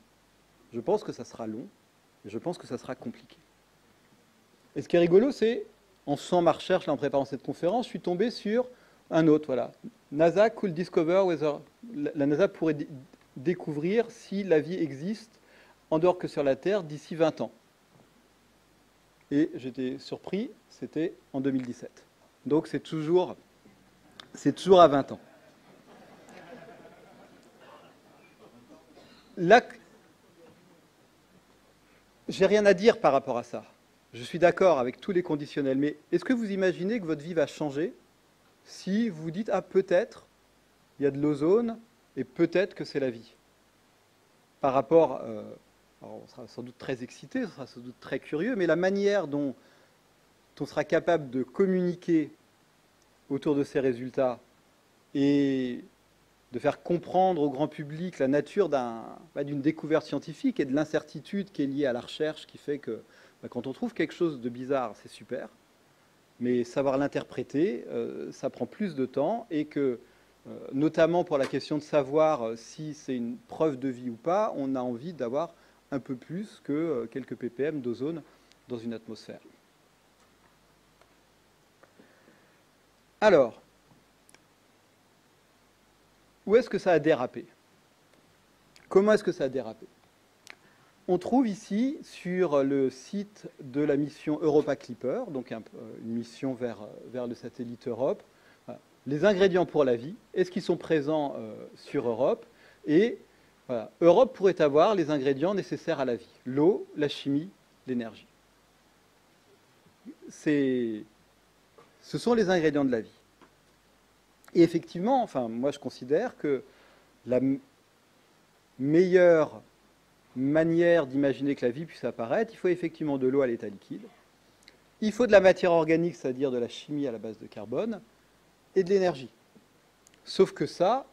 je pense que ça sera long, et je pense que ça sera compliqué. Et ce qui est rigolo, c'est, en faisant ma recherche, là, en préparant cette conférence, je suis tombé sur un autre, voilà. NASA could discover whether... La NASA pourrait découvrir si la vie existe en dehors que sur la Terre d'ici 20 ans. Et j'étais surpris, c'était en 2017. Donc c'est toujours à 20 ans. Là, j'ai rien à dire par rapport à ça. Je suis d'accord avec tous les conditionnels, mais est-ce que vous imaginez que votre vie va changer si vous dites « Ah, peut-être, il y a de l'ozone, et peut-être que c'est la vie ». Par rapport... alors on sera sans doute très excité, on sera sans doute très curieux, mais la manière dont on sera capable de communiquer autour de ces résultats et de faire comprendre au grand public la nature d'une découverte scientifique et de l'incertitude qui est liée à la recherche, qui fait que quand on trouve quelque chose de bizarre, c'est super, mais savoir l'interpréter, ça prend plus de temps, et que, notamment pour la question de savoir si c'est une preuve de vie ou pas, on a envie d'avoir un peu plus que quelques ppm d'ozone dans une atmosphère. Alors, où est-ce que ça a dérapé? Comment est-ce que ça a dérapé? on trouve ici, sur le site de la mission Europa Clipper, donc une mission vers le satellite Europe, voilà, les ingrédients pour la vie, est-ce qu'ils sont présents sur Europe? Et voilà, Europe pourrait avoir les ingrédients nécessaires à la vie, l'eau, la chimie, l'énergie. Ce sont les ingrédients de la vie. Et effectivement, enfin, moi je considère que la meilleure manière d'imaginer que la vie puisse apparaître, il faut effectivement de l'eau à l'état liquide, il faut de la matière organique, c'est-à-dire de la chimie à la base de carbone, et de l'énergie. Sauf que ça,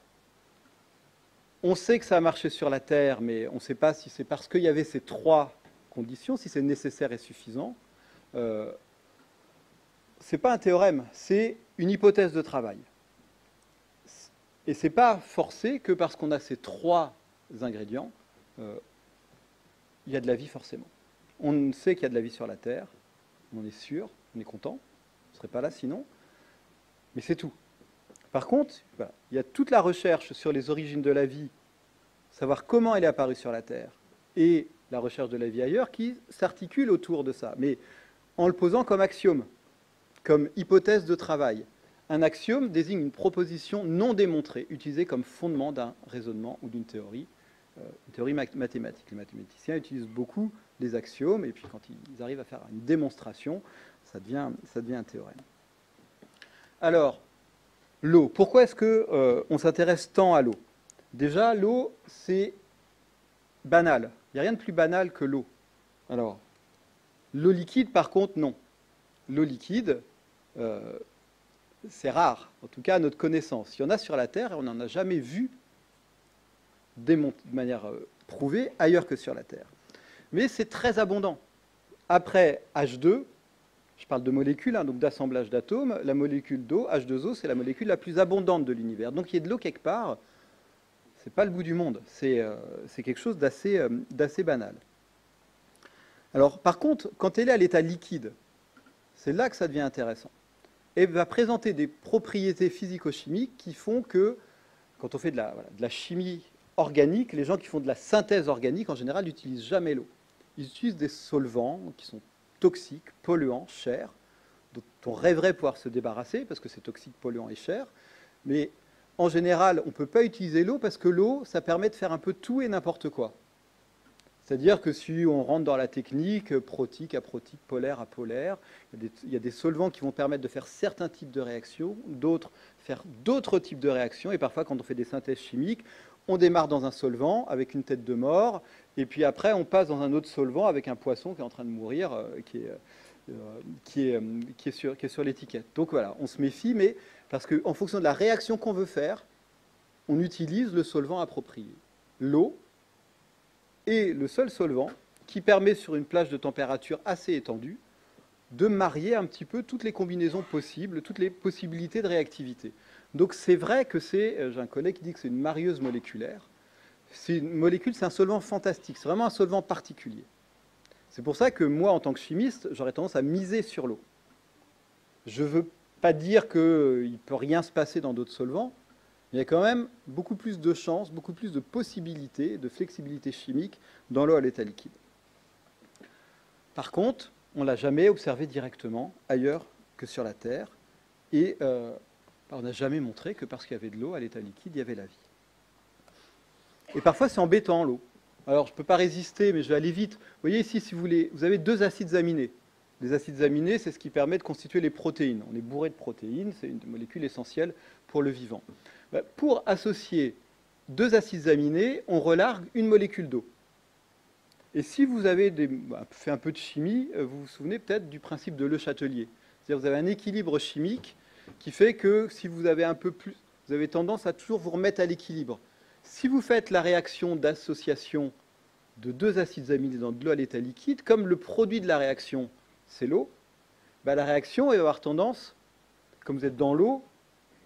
on sait que ça a marché sur la Terre, mais on ne sait pas si c'est parce qu'il y avait ces trois conditions, si c'est nécessaire et suffisant. Ce n'est pas un théorème, c'est une hypothèse de travail. Et ce n'est pas forcé que parce qu'on a ces trois ingrédients, il y a de la vie forcément. On sait qu'il y a de la vie sur la Terre, on en est sûr, on est content, on ne serait pas là sinon, mais c'est tout. Par contre, voilà, il y a toute la recherche sur les origines de la vie, savoir comment elle est apparue sur la Terre, et la recherche de la vie ailleurs, qui s'articule autour de ça, mais en le posant comme axiome, comme hypothèse de travail. Un axiome désigne une proposition non démontrée, utilisée comme fondement d'un raisonnement ou d'une théorie, une théorie mathématique. Les mathématiciens utilisent beaucoup les axiomes, et puis quand ils arrivent à faire une démonstration, ça devient un théorème. Alors, l'eau. Pourquoi est-ce qu'on s'intéresse tant à l'eau? Déjà, l'eau, c'est banal. Il n'y a rien de plus banal que l'eau. Alors, l'eau liquide, par contre, non. L'eau liquide, c'est rare, en tout cas à notre connaissance. Il y en a sur la Terre et on n'en a jamais vu de manière prouvée ailleurs que sur la Terre. Mais c'est très abondant. Après H2, je parle de molécules, donc d'assemblage d'atomes, la molécule d'eau, H2O, c'est la molécule la plus abondante de l'univers. Donc il y a de l'eau quelque part, c'est pas le bout du monde, c'est quelque chose d'assez banal. Alors par contre, quand elle est à l'état liquide, c'est là que ça devient intéressant. Elle va présenter des propriétés physico-chimiques qui font que, quand on fait de la chimie organique, les gens qui font de la synthèse organique, en général, n'utilisent jamais l'eau. Ils utilisent des solvants qui sont toxiques, polluants, chers, dont on rêverait pouvoir se débarrasser, parce que c'est toxique, polluant et cher. Mais en général, on ne peut pas utiliser l'eau, parce que l'eau, ça permet de faire un peu tout et n'importe quoi. C'est-à-dire que si on rentre dans la technique, protique, aprotique, polaire, apolaire, il y a des solvants qui vont permettre de faire certains types de réactions, d'autres faire d'autres types de réactions, et parfois quand on fait des synthèses chimiques, on démarre dans un solvant avec une tête de mort, et puis après on passe dans un autre solvant avec un poisson qui est en train de mourir, qui est sur l'étiquette. Donc voilà, on se méfie, mais parce qu'en fonction de la réaction qu'on veut faire, on utilise le solvant approprié. L'eau est le seul solvant qui permet, sur une plage de température assez étendue, de marier un petit peu toutes les combinaisons possibles, toutes les possibilités de réactivité. Donc c'est vrai que j'ai un collègue qui dit que c'est une marieuse moléculaire. C'est une molécule, c'est un solvant fantastique, c'est vraiment un solvant particulier. C'est pour ça que moi, en tant que chimiste, j'aurais tendance à miser sur l'eau. Je ne veux pas dire qu'il ne peut rien se passer dans d'autres solvants, mais il y a quand même beaucoup plus de chances, beaucoup plus de possibilités, de flexibilité chimique dans l'eau à l'état liquide. Par contre, on ne l'a jamais observé directement ailleurs que sur la Terre, et on n'a jamais montré que parce qu'il y avait de l'eau à l'état liquide, il y avait la vie. Et parfois, c'est embêtant, l'eau. Alors, je ne peux pas résister, mais je vais aller vite. Vous voyez ici, si vous voulez, vous avez deux acides aminés. Les acides aminés, c'est ce qui permet de constituer les protéines. On est bourré de protéines, c'est une molécule essentielle pour le vivant. Pour associer deux acides aminés, on relargue une molécule d'eau. Et si vous avez fait un peu de chimie, vous vous souvenez peut-être du principe de Le Chatelier. C'est-à-dire vous avez un équilibre chimique qui fait que si vous avez un peu plus, vous avez tendance à toujours vous remettre à l'équilibre. Si vous faites la réaction d'association de deux acides aminés dans de l'eau à l'état liquide, comme le produit de la réaction, c'est l'eau, la réaction va avoir tendance, comme vous êtes dans l'eau,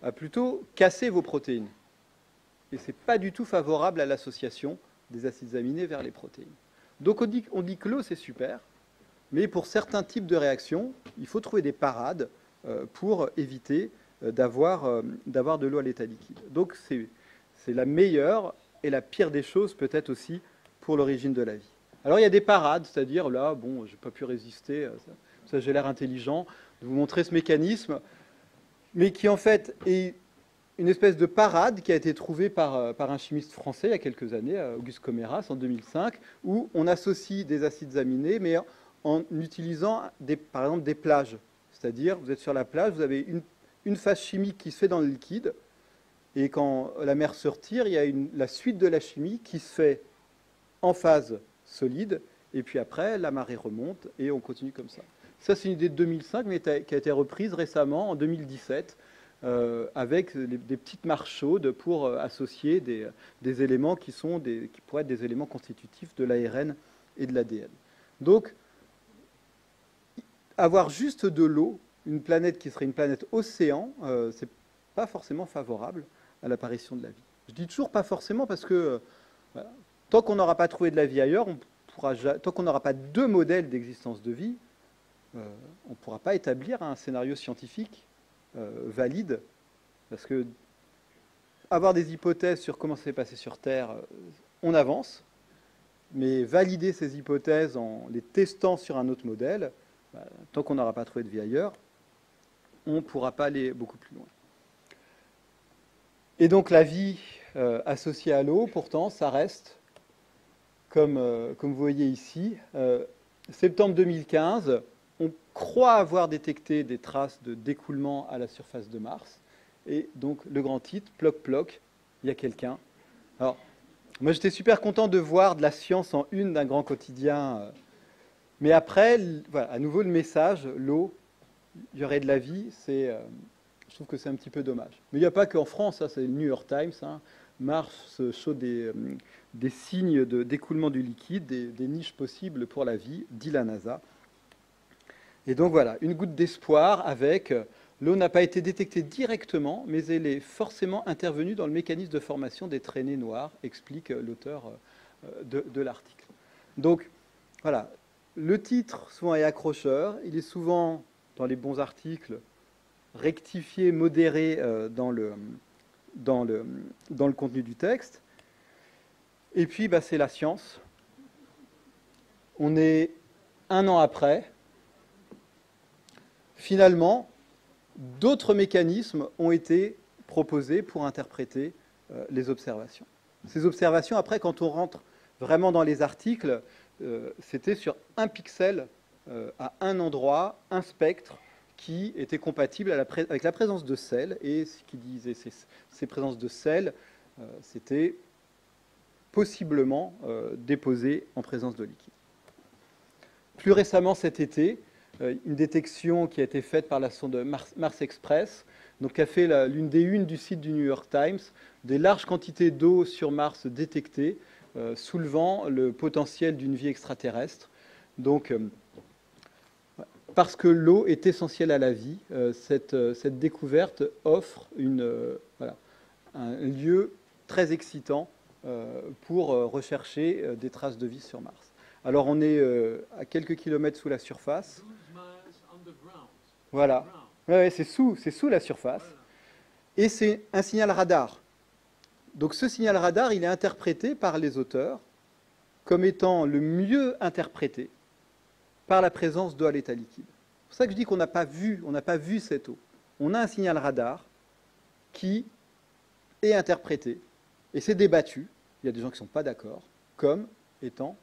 à plutôt casser vos protéines. Et ce n'est pas du tout favorable à l'association des acides aminés vers les protéines. Donc on dit que l'eau, c'est super, mais pour certains types de réactions, il faut trouver des parades pour éviter d'avoir de l'eau à l'état liquide. Donc c'est la meilleure et la pire des choses peut-être aussi pour l'origine de la vie. Alors il y a des parades, c'est-à-dire là, bon, j'ai pas pu résister, ça j'ai l'air intelligent, de vous montrer ce mécanisme, mais qui en fait est une espèce de parade qui a été trouvée par un chimiste français il y a quelques années, Auguste Comméras, en 2005, où on associe des acides aminés, mais en utilisant, par exemple, des plages. C'est-à-dire, vous êtes sur la plage, vous avez une phase chimique qui se fait dans le liquide, et quand la mer se retire, il y a la suite de la chimie qui se fait en phase solide, et puis après, la marée remonte, et on continue comme ça. Ça, c'est une idée de 2005, mais qui a été reprise récemment, en 2017, avec des petites marches chaudes pour associer des éléments qui pourraient être des éléments constitutifs de l'ARN et de l'ADN. Donc, avoir juste de l'eau, une planète qui serait une planète océan, c'est pas forcément favorable à l'apparition de la vie. Je dis toujours pas forcément parce que voilà, tant qu'on n'aura pas trouvé de la vie ailleurs, tant qu'on n'aura pas deux modèles d'existence de vie, on ne pourra pas établir un scénario scientifique valide, parce que avoir des hypothèses sur comment ça s'est passé sur Terre, on avance, mais valider ces hypothèses en les testant sur un autre modèle, tant qu'on n'aura pas trouvé de vie ailleurs, on ne pourra pas aller beaucoup plus loin. Et donc la vie associée à l'eau, pourtant, ça reste, comme vous voyez ici, septembre 2015, on croit avoir détecté des traces de d'écoulement à la surface de Mars. Et donc le grand titre, ploc ploc, il y a quelqu'un. Alors, moi j'étais super content de voir de la science en une d'un grand quotidien. Mais après, voilà, à nouveau le message, l'eau, il y aurait de la vie, je trouve que c'est un petit peu dommage. Mais il n'y a pas qu'en France, c'est le New York Times. Mars show des signes d'écoulement du liquide, des niches possibles pour la vie, dit la NASA. Et donc voilà, une goutte d'espoir avec l'eau n'a pas été détectée directement, mais elle est forcément intervenue dans le mécanisme de formation des traînées noires, explique l'auteur de l'article. Donc voilà, le titre souvent est accrocheur, il est souvent dans les bons articles rectifié, modéré dans le contenu du texte. Et puis c'est la science. On est un an après. Finalement, d'autres mécanismes ont été proposés pour interpréter les observations. Ces observations, après, quand on rentre vraiment dans les articles, c'était sur un pixel à un endroit, un spectre qui était compatible avec la présence de sel. Et ce qui disait ces présences de sel, c'était possiblement déposé en présence de liquide. Plus récemment cet été, une détection qui a été faite par la sonde Mars Express, donc qui a fait l'une des unes du site du New York Times, des larges quantités d'eau sur Mars détectées, soulevant le potentiel d'une vie extraterrestre. Donc, parce que l'eau est essentielle à la vie, cette découverte offre un lieu très excitant pour rechercher des traces de vie sur Mars. Alors on est à quelques kilomètres sous la surface. Voilà. Ouais, c'est sous la surface. Et c'est un signal radar. Donc ce signal radar, il est interprété par les auteurs comme étant le mieux interprété par la présence d'eau à l'état liquide. C'est pour ça que je dis qu'on n'a pas vu cette eau. On a un signal radar qui est interprété, et c'est débattu, il y a des gens qui ne sont pas d'accord, comme étant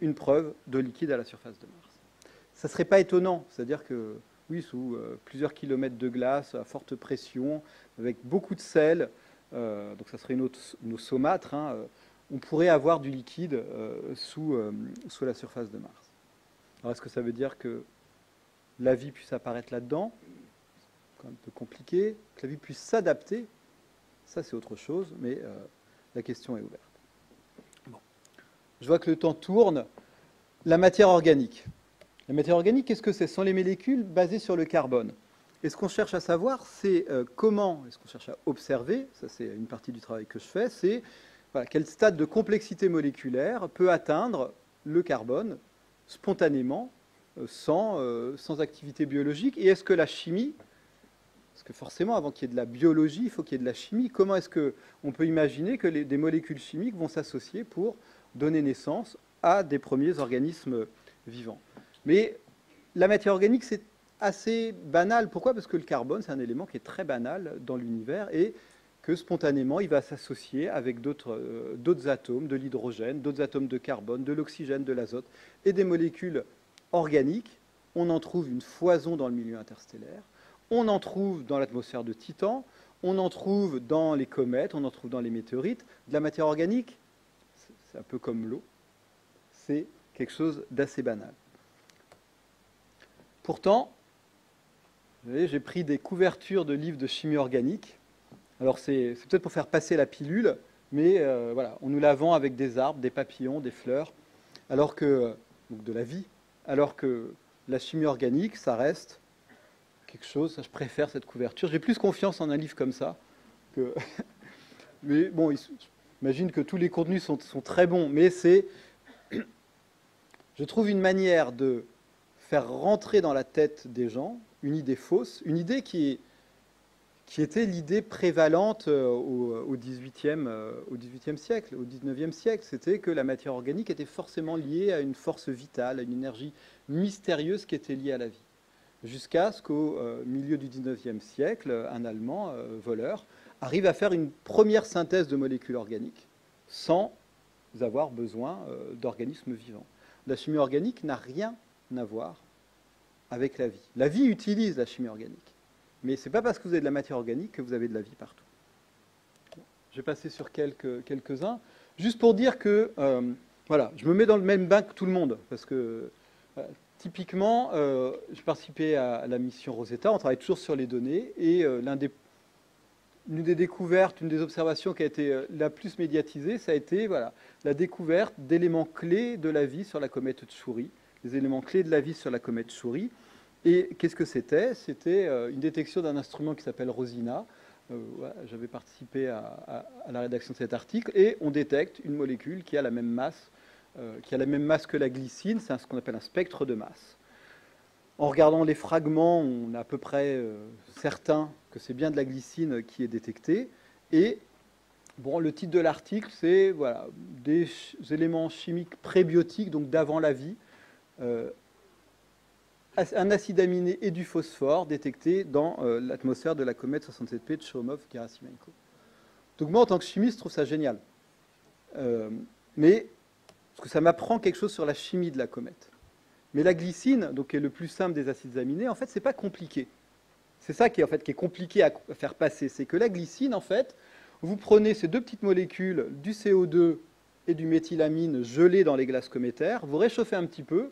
une preuve de liquide à la surface de Mars. Ça ne serait pas étonnant, c'est-à-dire que, oui, sous plusieurs kilomètres de glace, à forte pression, avec beaucoup de sel, donc ça serait une eau saumâtre, on pourrait avoir du liquide sous la surface de Mars. Alors est-ce que ça veut dire que la vie puisse apparaître là-dedans? C'est quand même un peu compliqué. Que la vie puisse s'adapter, ça c'est autre chose, mais la question est ouverte. Bon. Je vois que le temps tourne. La matière organique. La matière organique, qu'est-ce que c'est? Ce sont les molécules basées sur le carbone. Et ce qu'on cherche à savoir, c'est comment, est-ce qu'on cherche à observer, ça c'est une partie du travail que je fais, c'est quel stade de complexité moléculaire peut atteindre le carbone spontanément, sans activité biologique, et est-ce que la chimie, parce que forcément avant qu'il y ait de la biologie, il faut qu'il y ait de la chimie, comment est-ce qu'on peut imaginer que des molécules chimiques vont s'associer pour donner naissance à des premiers organismes vivants. Mais la matière organique, c'est assez banal. Pourquoi? Parce que le carbone, c'est un élément qui est très banal dans l'univers et que spontanément, il va s'associer avec d'autres atomes, de l'hydrogène, d'autres atomes de carbone, de l'oxygène, de l'azote et des molécules organiques. On en trouve une foison dans le milieu interstellaire. On en trouve dans l'atmosphère de Titan. On en trouve dans les comètes. On en trouve dans les météorites. De la matière organique, c'est un peu comme l'eau. C'est quelque chose d'assez banal. Pourtant, vous voyez, j'ai pris des couvertures de livres de chimie organique. Alors c'est peut-être pour faire passer la pilule, mais voilà, on nous la vend avec des arbres, des papillons, des fleurs, alors que, donc de la vie, alors que la chimie organique, ça reste quelque chose, je préfère cette couverture. J'ai plus confiance en un livre comme ça. Que mais bon, j'imagine que tous les contenus sont très bons, mais c'est, je trouve, une manière de faire rentrer dans la tête des gens une idée fausse, une idée qui était l'idée prévalente au XVIIIe siècle, au XIXe siècle. C'était que la matière organique était forcément liée à une force vitale, à une énergie mystérieuse qui était liée à la vie. Jusqu'à ce qu'au milieu du XIXe siècle, un Allemand, Wohler, arrive à faire une première synthèse de molécules organiques sans avoir besoin d'organismes vivants. La chimie organique n'a rien à voir avec la vie. La vie utilise la chimie organique. Mais ce n'est pas parce que vous avez de la matière organique que vous avez de la vie partout. Je vais passer sur quelques-uns. Juste pour dire que, voilà, je me mets dans le même bain que tout le monde. Parce que, typiquement, je participais à la mission Rosetta, on travaille toujours sur les données. Et une des découvertes, une des observations qui a été la plus médiatisée, ça a été voilà, la découverte d'éléments clés de la vie sur la comète Chury. Les éléments clés de la vie sur la comète Chury. Et qu'est-ce que c'était? C'était une détection d'un instrument qui s'appelle Rosina. Voilà, j'avais participé à la rédaction de cet article. Et on détecte une molécule qui a la même masse, que la glycine. C'est ce qu'on appelle un spectre de masse. En regardant les fragments, on est à peu près certain que c'est bien de la glycine qui est détectée. Et bon, le titre de l'article, c'est voilà, des éléments chimiques prébiotiques, donc d'avant la vie. Un acide aminé et du phosphore détectés dans l'atmosphère de la comète 67P de Churyumov-Gerasimenko. Donc moi, en tant que chimiste, je trouve ça génial. Mais parce que ça m'apprend quelque chose sur la chimie de la comète. Mais la glycine, donc, qui est le plus simple des acides aminés, en fait, c'est pas compliqué. C'est ça qui est compliqué à faire passer. C'est que la glycine, en fait, vous prenez ces deux petites molécules, du CO2 et du méthylamine gelées dans les glaces cométaires, vous réchauffez un petit peu,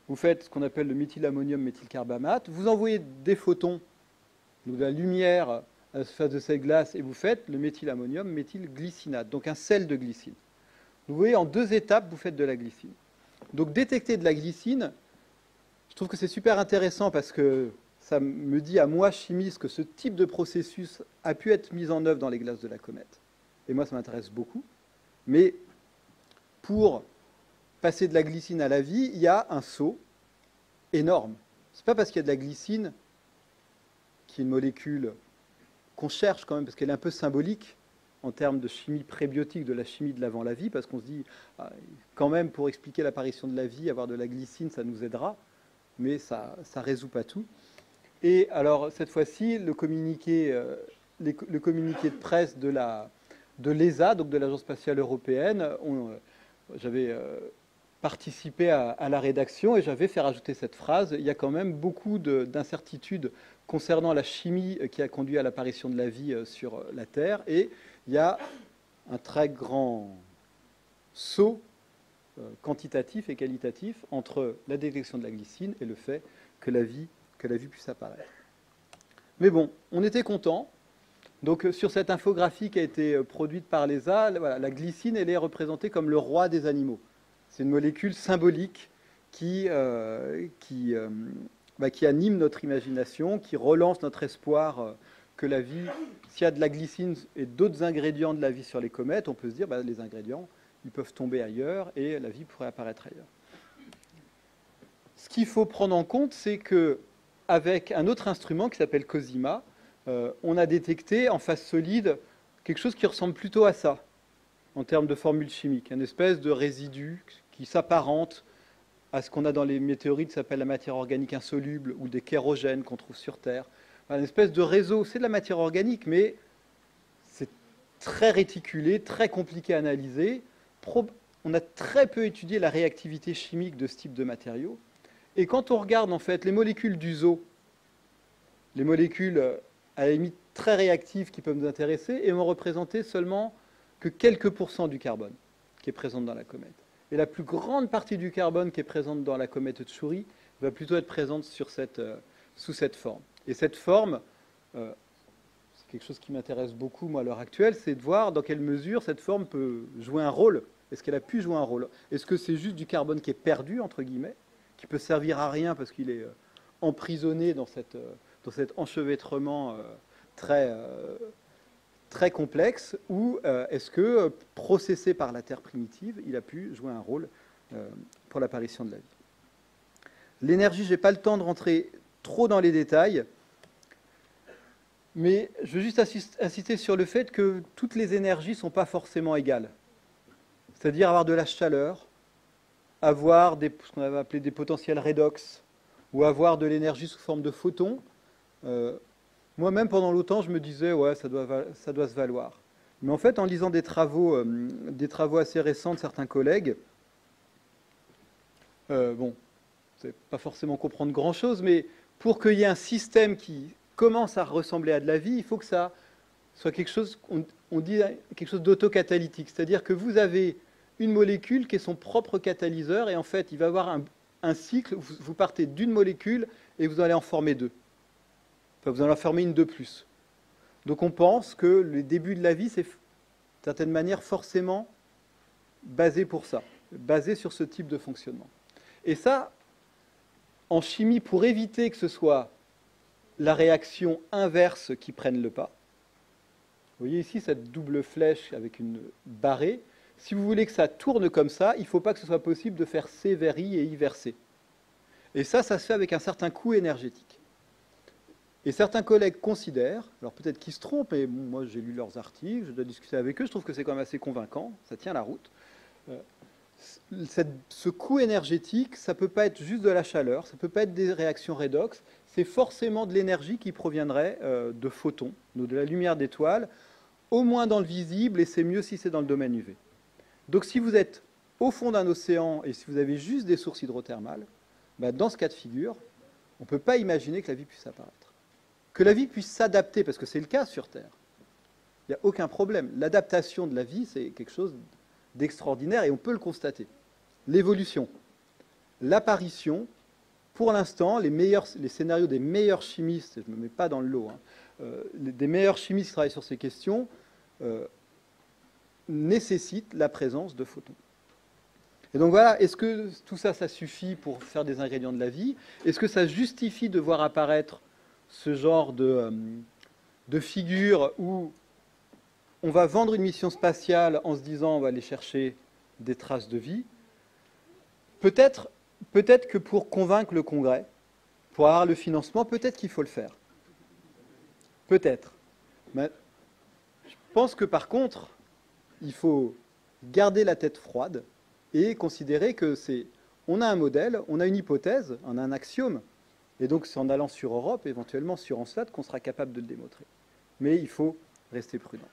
vous faites ce qu'on appelle le méthylammonium méthylcarbamate, vous envoyez des photons, de la lumière à la surface de cette glace, et vous faites le méthylammonium méthylglycinate, donc un sel de glycine. Vous voyez, en 2 étapes, vous faites de la glycine. Donc détecter de la glycine, je trouve que c'est super intéressant parce que ça me dit à moi, chimiste, que ce type de processus a pu être mis en œuvre dans les glaces de la comète. Et moi, ça m'intéresse beaucoup. Mais pour passer de la glycine à la vie, il y a un saut énorme. Ce n'est pas parce qu'il y a de la glycine, qui est une molécule qu'on cherche quand même, parce qu'elle est un peu symbolique en termes de chimie prébiotique, de la chimie de l'avant la vie, parce qu'on se dit, quand même, pour expliquer l'apparition de la vie, avoir de la glycine, ça nous aidera, mais ça ne résout pas tout. Et alors, cette fois-ci, le communiqué de presse de l'ESA, donc de l'Agence spatiale européenne, j'avais participé à la rédaction et j'avais fait rajouter cette phrase. Il y a quand même beaucoup d'incertitudes concernant la chimie qui a conduit à l'apparition de la vie sur la Terre, et il y a un très grand saut quantitatif et qualitatif entre la détection de la glycine et le fait que la vie puisse apparaître. Mais bon, on était content. Donc sur cette infographie qui a été produite par l'ESA, voilà, la glycine, elle est représentée comme le roi des animaux. C'est une molécule symbolique qui anime notre imagination, qui relance notre espoir que la vie, s'il y a de la glycine et d'autres ingrédients de la vie sur les comètes, on peut se dire les ingrédients, ils peuvent tomber ailleurs et la vie pourrait apparaître ailleurs. Ce qu'il faut prendre en compte, c'est qu'avec un autre instrument qui s'appelle COSIMA, on a détecté en phase solide quelque chose qui ressemble plutôt à ça, en termes de formule chimique, une espèce de résidu qui s'apparente à ce qu'on a dans les météorites, ça s'appelle la matière organique insoluble, ou des kérogènes qu'on trouve sur Terre. Une espèce de réseau, c'est de la matière organique, mais c'est très réticulé, très compliqué à analyser. On a très peu étudié la réactivité chimique de ce type de matériaux. Et quand on regarde en fait les molécules d'uso, les molécules à la limite très réactives qui peuvent nous intéresser, et vont représenter seulement que quelques pourcents du carbone qui est présent dans la comète. Et la plus grande partie du carbone qui est présente dans la comète Tchouri va plutôt être présente sur sous cette forme. Et cette forme, c'est quelque chose qui m'intéresse beaucoup moi à l'heure actuelle, c'est de voir dans quelle mesure cette forme peut jouer un rôle. Est-ce qu'elle a pu jouer un rôle? Est-ce que c'est juste du carbone qui est perdu, entre guillemets, qui peut servir à rien parce qu'il est emprisonné dans cet enchevêtrement très complexe, ou est-ce que, processé par la Terre primitive, il a pu jouer un rôle pour l'apparition de la vie? L'énergie, je n'ai pas le temps de rentrer trop dans les détails, mais je veux juste insister sur le fait que toutes les énergies ne sont pas forcément égales. C'est-à-dire avoir de la chaleur, avoir ce qu'on avait appelé des potentiels redox, ou avoir de l'énergie sous forme de photons. Moi-même, pendant longtemps, je me disais, ouais, ça doit se valoir. Mais en fait, en lisant des travaux assez récents de certains collègues, bon, c'est pas forcément comprendre grand-chose, mais pour qu'il y ait un système qui commence à ressembler à de la vie, il faut que ça soit quelque chose, on dit quelque chose d'autocatalytique. C'est-à-dire que vous avez une molécule qui est son propre catalyseur, et en fait, il va y avoir un cycle, vous partez d'une molécule et vous allez en former deux. Enfin, vous allez en former une de plus. Donc on pense que le début de la vie, c'est d'une certaine manière forcément basé pour ça, basé sur ce type de fonctionnement. Et ça, en chimie, pour éviter que ce soit la réaction inverse qui prenne le pas, vous voyez ici cette double flèche avec une barrée. Si vous voulez que ça tourne comme ça, il ne faut pas que ce soit possible de faire C vers I et I vers C. Et ça se fait avec un certain coût énergétique. Et certains collègues considèrent, alors peut-être qu'ils se trompent, mais moi j'ai lu leurs articles, je dois discuter avec eux, je trouve que c'est quand même assez convaincant, ça tient la route. Ce coût énergétique, ça ne peut pas être juste de la chaleur, ça ne peut pas être des réactions redox, c'est forcément de l'énergie qui proviendrait de photons, de la lumière d'étoiles, au moins dans le visible, et c'est mieux si c'est dans le domaine UV. Donc si vous êtes au fond d'un océan et si vous avez juste des sources hydrothermales, ben, dans ce cas de figure, on ne peut pas imaginer que la vie puisse apparaître. Que la vie puisse s'adapter, parce que c'est le cas sur Terre, il n'y a aucun problème. L'adaptation de la vie, c'est quelque chose d'extraordinaire et on peut le constater. L'évolution, l'apparition, pour l'instant, les scénarios des meilleurs chimistes, je ne me mets pas dans le lot, des meilleurs chimistes qui travaillent sur ces questions, nécessitent la présence de photons. Et donc voilà, est-ce que tout ça, ça suffit pour faire des ingrédients de la vie? Est-ce que ça justifie de voir apparaître ce genre de figure où on va vendre une mission spatiale en se disant on va aller chercher des traces de vie? Peut-être que pour convaincre le Congrès, pour avoir le financement, peut-être qu'il faut le faire. Peut-être. Mais je pense que par contre, il faut garder la tête froide et considérer que on a un modèle, on a une hypothèse, on a un axiome, et donc c'est en allant sur Europe, éventuellement sur Encelade, qu'on sera capable de le démontrer. Mais il faut rester prudent.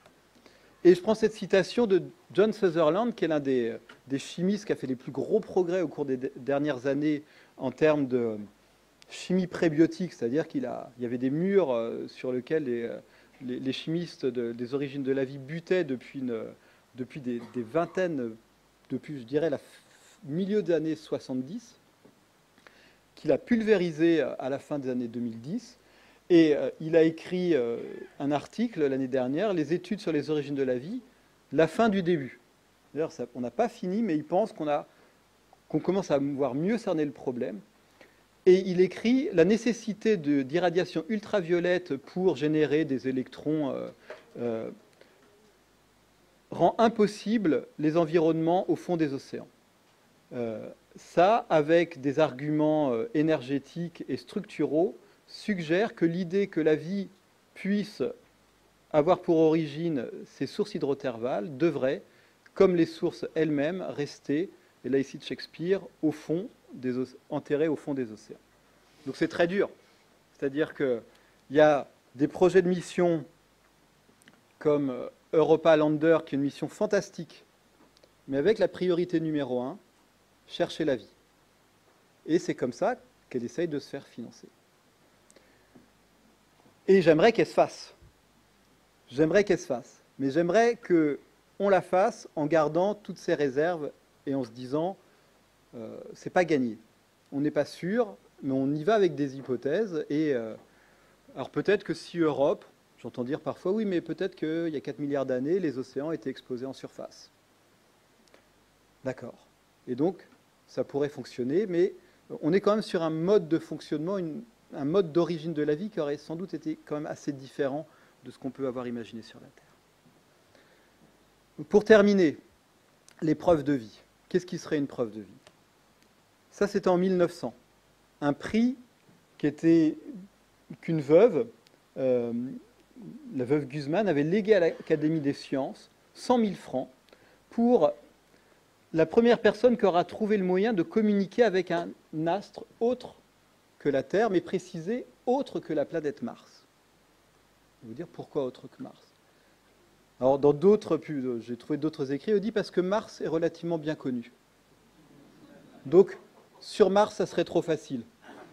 Et je prends cette citation de John Sutherland, qui est l'un des chimistes qui a fait les plus gros progrès au cours des dernières années en termes de chimie prébiotique, c'est-à-dire qu'il y avait des murs sur lesquels les chimistes des origines de la vie butaient depuis des vingtaines, depuis, je dirais, le milieu des années 70, qu'il a pulvérisé à la fin des années 2010. Et il a écrit un article l'année dernière, « Les études sur les origines de la vie, la fin du début ». D'ailleurs, on n'a pas fini, mais il pense qu'on commence à voir mieux cerner le problème. Et il écrit « La nécessité d'irradiation ultraviolette pour générer des électrons rend impossible les environnements au fond des océans ». Ça, avec des arguments énergétiques et structuraux, suggère que l'idée que la vie puisse avoir pour origine ces sources hydrothermales devrait, comme les sources elles-mêmes, rester et là ici de Shakespeare, enterrés au fond des océans. Donc c'est très dur. C'est-à-dire qu'il y a des projets de mission comme Europa Lander, qui est une mission fantastique, mais avec la priorité numéro 1, chercher la vie. Et c'est comme ça qu'elle essaye de se faire financer. Et j'aimerais qu'elle se fasse. J'aimerais qu'elle se fasse. Mais j'aimerais qu'on la fasse en gardant toutes ses réserves et en se disant, c'est pas gagné. On n'est pas sûr, mais on y va avec des hypothèses. Et alors peut-être que si Europe, j'entends dire parfois, oui, mais peut-être qu'il y a 4 milliards d'années, les océans étaient exposés en surface. D'accord. Et donc, ça pourrait fonctionner, mais on est quand même sur un mode de fonctionnement, un mode d'origine de la vie qui aurait sans doute été quand même assez différent de ce qu'on peut avoir imaginé sur la Terre. Pour terminer, les preuves de vie. Qu'est-ce qui serait une preuve de vie? Ça, c'était en 1900. Un prix qu'une veuve, la veuve Guzman, avait légué à l'Académie des sciences 100 000 francs pour la première personne qui aura trouvé le moyen de communiquer avec un astre autre que la Terre, mais précisé autre que la planète Mars. Je vais vous dire pourquoi autre que Mars. Alors, j'ai trouvé d'autres écrits, on dit parce que Mars est relativement bien connu. Donc, sur Mars, ça serait trop facile.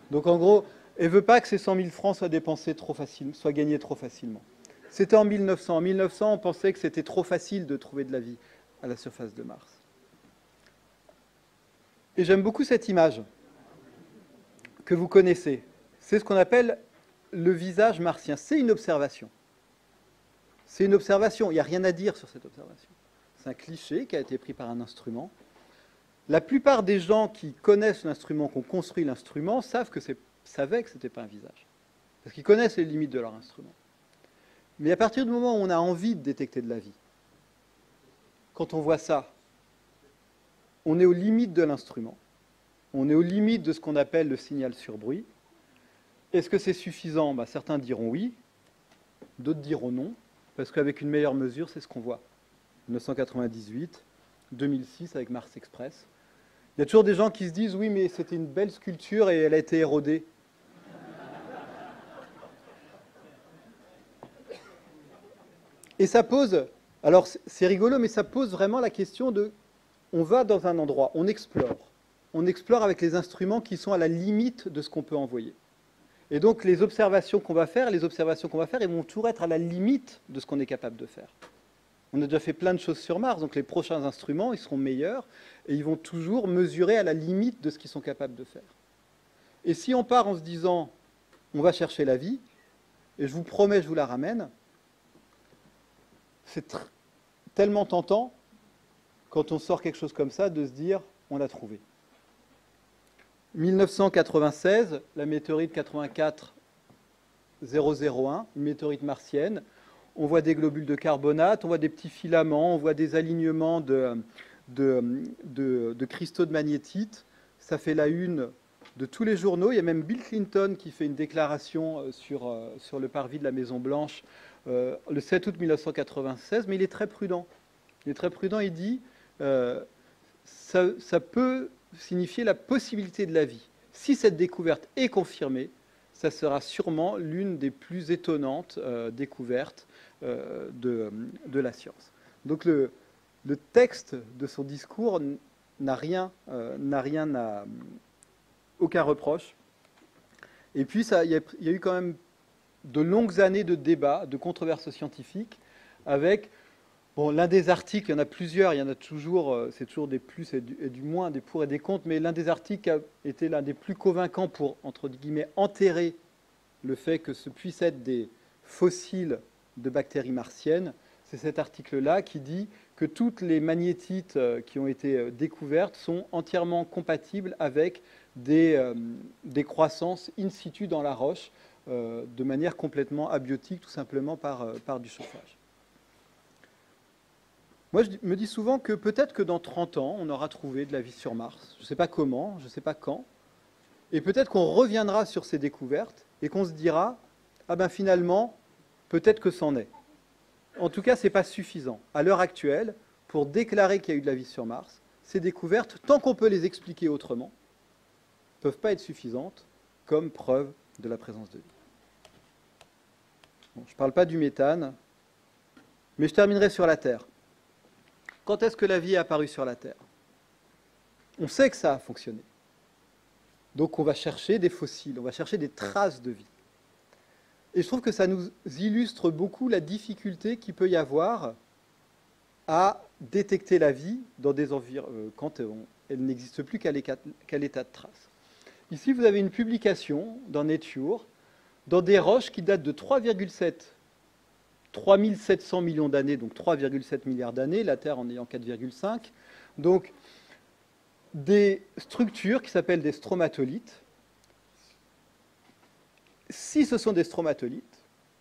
Donc, en gros, elle ne veut pas que ces 100 000 francs soient dépensés trop facilement, soient gagnés trop facilement. C'était en 1900. En 1900, on pensait que c'était trop facile de trouver de la vie à la surface de Mars. Et j'aime beaucoup cette image que vous connaissez. C'est ce qu'on appelle le visage martien. C'est une observation. C'est une observation. Il n'y a rien à dire sur cette observation. C'est un cliché qui a été pris par un instrument. La plupart des gens qui connaissent l'instrument, qui ont construit l'instrument, savaient que ce n'était pas un visage. Parce qu'ils connaissent les limites de leur instrument. Mais à partir du moment où on a envie de détecter de la vie, quand on voit ça, on est aux limites de l'instrument. On est aux limites de ce qu'on appelle le signal sur bruit. Est-ce que c'est suffisant? Certains diront oui, d'autres diront non, parce qu'avec une meilleure mesure, c'est ce qu'on voit. 1998, 2006 avec Mars Express. Il y a toujours des gens qui se disent oui, mais c'était une belle sculpture et elle a été érodée. Et ça pose, alors c'est rigolo, mais ça pose vraiment la question de, on va dans un endroit, on explore avec les instruments qui sont à la limite de ce qu'on peut envoyer. Et donc les observations qu'on va faire, elles vont toujours être à la limite de ce qu'on est capable de faire. On a déjà fait plein de choses sur Mars, donc les prochains instruments, ils seront meilleurs, et ils vont toujours mesurer à la limite de ce qu'ils sont capables de faire. Et si on part en se disant, on va chercher la vie, et je vous promets, je vous la ramène, c'est tellement tentant, quand on sort quelque chose comme ça, de se dire, on l'a trouvé. 1996, la météorite 84001, une météorite martienne. On voit des globules de carbonate, on voit des petits filaments, on voit des alignements de cristaux de magnétite. Ça fait la une de tous les journaux. Il y a même Bill Clinton qui fait une déclaration sur le parvis de la Maison-Blanche le 7 août 1996, mais il est très prudent. Il dit ça peut signifier la possibilité de la vie. Si cette découverte est confirmée, ça sera sûrement l'une des plus étonnantes découvertes de la science. Donc le texte de son discours aucun reproche. Et puis il y a eu quand même de longues années de débats, de controverses scientifiques, avec l'un des articles, il y en a plusieurs, il y en a toujours, c'est toujours des plus et du moins, des pour et des contre, mais l'un des articles a été l'un des plus convaincants pour, entre guillemets, enterrer le fait que ce puisse être des fossiles de bactéries martiennes. C'est cet article-là qui dit que toutes les magnétites qui ont été découvertes sont entièrement compatibles avec des croissances in situ dans la roche, de manière complètement abiotique, tout simplement par du chauffage. Moi, je me dis souvent que peut-être que dans 30 ans, on aura trouvé de la vie sur Mars. Je ne sais pas comment, je ne sais pas quand. Et peut-être qu'on reviendra sur ces découvertes et qu'on se dira, ah ben finalement, peut-être que c'en est. En tout cas, ce n'est pas suffisant. À l'heure actuelle, pour déclarer qu'il y a eu de la vie sur Mars, ces découvertes, tant qu'on peut les expliquer autrement, ne peuvent pas être suffisantes comme preuve de la présence de vie. Bon, je ne parle pas du méthane, mais je terminerai sur la Terre. Quand est-ce que la vie est apparue sur la Terre? On sait que ça a fonctionné. Donc on va chercher des fossiles, on va chercher des traces de vie. Et je trouve que ça nous illustre beaucoup la difficulté qu'il peut y avoir à détecter la vie dans des quand elle n'existe plus qu'à l'état de trace. Ici, vous avez une publication dans Nature, dans des roches qui datent de 3700 millions d'années, donc 3,7 milliards d'années, la Terre en ayant 4,5. Donc, des structures qui s'appellent des stromatolites. Si ce sont des stromatolites,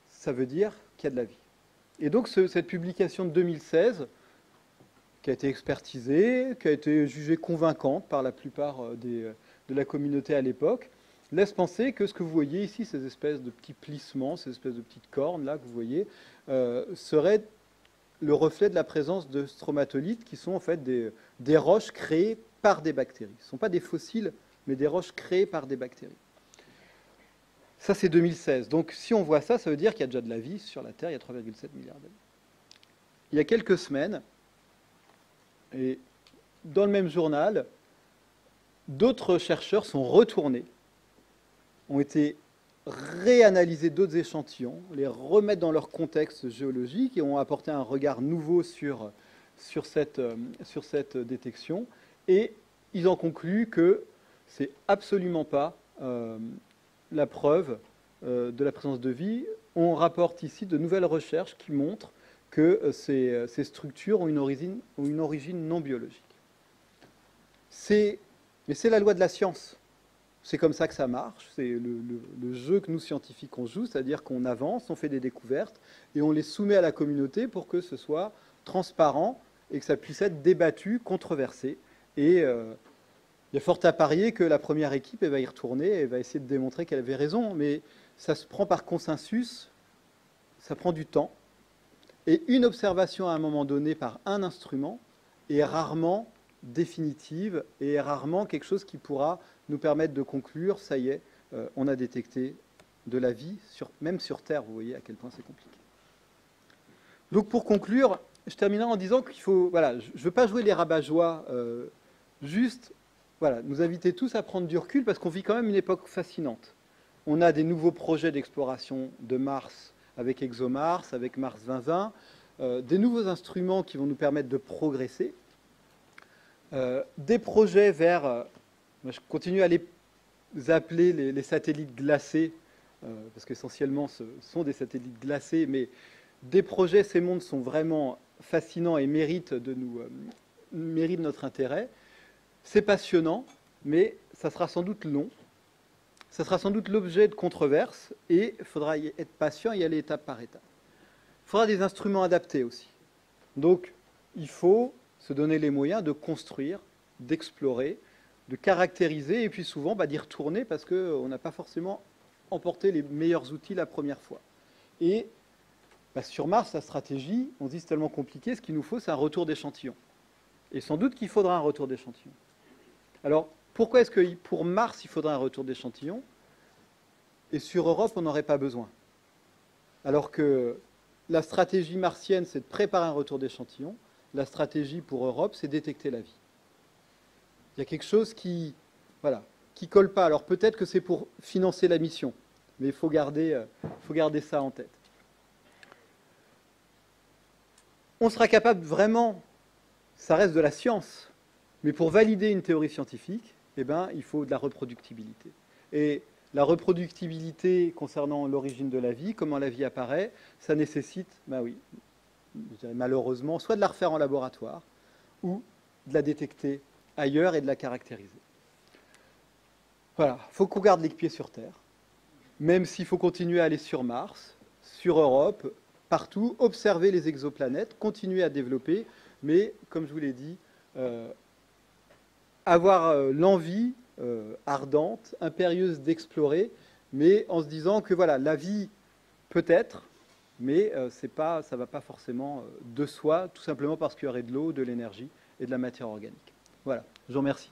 ça veut dire qu'il y a de la vie. Et donc, cette publication de 2016, qui a été expertisée, qui a été jugée convaincante par la plupart de la communauté à l'époque, laisse penser que ce que vous voyez ici, ces espèces de petits plissements, ces espèces de petites cornes là que vous voyez, seraient le reflet de la présence de stromatolites qui sont en fait des roches créées par des bactéries. Ce ne sont pas des fossiles, mais des roches créées par des bactéries. Ça, c'est 2016. Donc, si on voit ça, ça veut dire qu'il y a déjà de la vie sur la Terre, il y a 3,7 milliards d'années. Il y a quelques semaines, et dans le même journal, d'autres chercheurs sont retournés, ont été réanalyser d'autres échantillons, les remettre dans leur contexte géologique et ont apporté un regard nouveau sur cette détection. Et ils en concluent que ce n'est absolument pas la preuve de la présence de vie. On rapporte ici de nouvelles recherches qui montrent que ces structures ont une origine non biologique. Mais c'est la loi de la science. C'est comme ça que ça marche. C'est le jeu que nous, scientifiques, on joue, c'est-à-dire qu'on avance, on fait des découvertes, et on les soumet à la communauté pour que ce soit transparent et que ça puisse être débattu, controversé. Et il y a fort à parier que la première équipe, elle va y retourner, elle va essayer de démontrer qu'elle avait raison, mais ça se prend par consensus, ça prend du temps. Et une observation à un moment donné par un instrument est rarement définitive et est rarement quelque chose qui pourra nous permettre de conclure, ça y est, on a détecté de la vie, même sur Terre, vous voyez à quel point c'est compliqué. Donc pour conclure, je terminerai en disant qu'il faut, voilà, je ne veux pas jouer les rabat-joie, juste voilà, nous inviter tous à prendre du recul parce qu'on vit quand même une époque fascinante. On a des nouveaux projets d'exploration de Mars avec ExoMars, avec Mars 2020, des nouveaux instruments qui vont nous permettre de progresser, des projets vers, je continue à les appeler les satellites glacés, parce qu'essentiellement ce sont des satellites glacés, mais des projets, ces mondes sont vraiment fascinants et méritent notre intérêt. C'est passionnant, mais ça sera sans doute long. Ça sera sans doute l'objet de controverses et il faudra y être patient et y aller étape par étape. Il faudra des instruments adaptés aussi. Donc, il faut se donner les moyens de construire, d'explorer, de caractériser et puis souvent d'y retourner parce qu'on n'a pas forcément emporté les meilleurs outils la première fois. Et sur Mars, la stratégie, on se dit c'est tellement compliqué, ce qu'il nous faut, c'est un retour d'échantillon. Et sans doute qu'il faudra un retour d'échantillon. Alors, pourquoi est-ce que pour Mars, il faudra un retour d'échantillon et sur Europe, on n'aurait pas besoin? Alors que la stratégie martienne, c'est de préparer un retour d'échantillon. La stratégie pour Europe, c'est détecter la vie. Il y a quelque chose qui colle pas. Alors peut-être que c'est pour financer la mission, mais il faut garder ça en tête. On sera capable vraiment, ça reste de la science, mais pour valider une théorie scientifique, il faut de la reproductibilité. Et la reproductibilité concernant l'origine de la vie, comment la vie apparaît, ça nécessite, je dirais malheureusement, soit de la refaire en laboratoire ou de la détecter ailleurs et de la caractériser. Voilà, il faut qu'on garde les pieds sur Terre, même s'il faut continuer à aller sur Mars, sur Europe, partout, observer les exoplanètes, continuer à développer, mais comme je vous l'ai dit, avoir l'envie ardente, impérieuse d'explorer, mais en se disant que la vie peut-être, mais ça ne va pas forcément de soi, tout simplement parce qu'il y aurait de l'eau, de l'énergie et de la matière organique. Voilà, je vous remercie.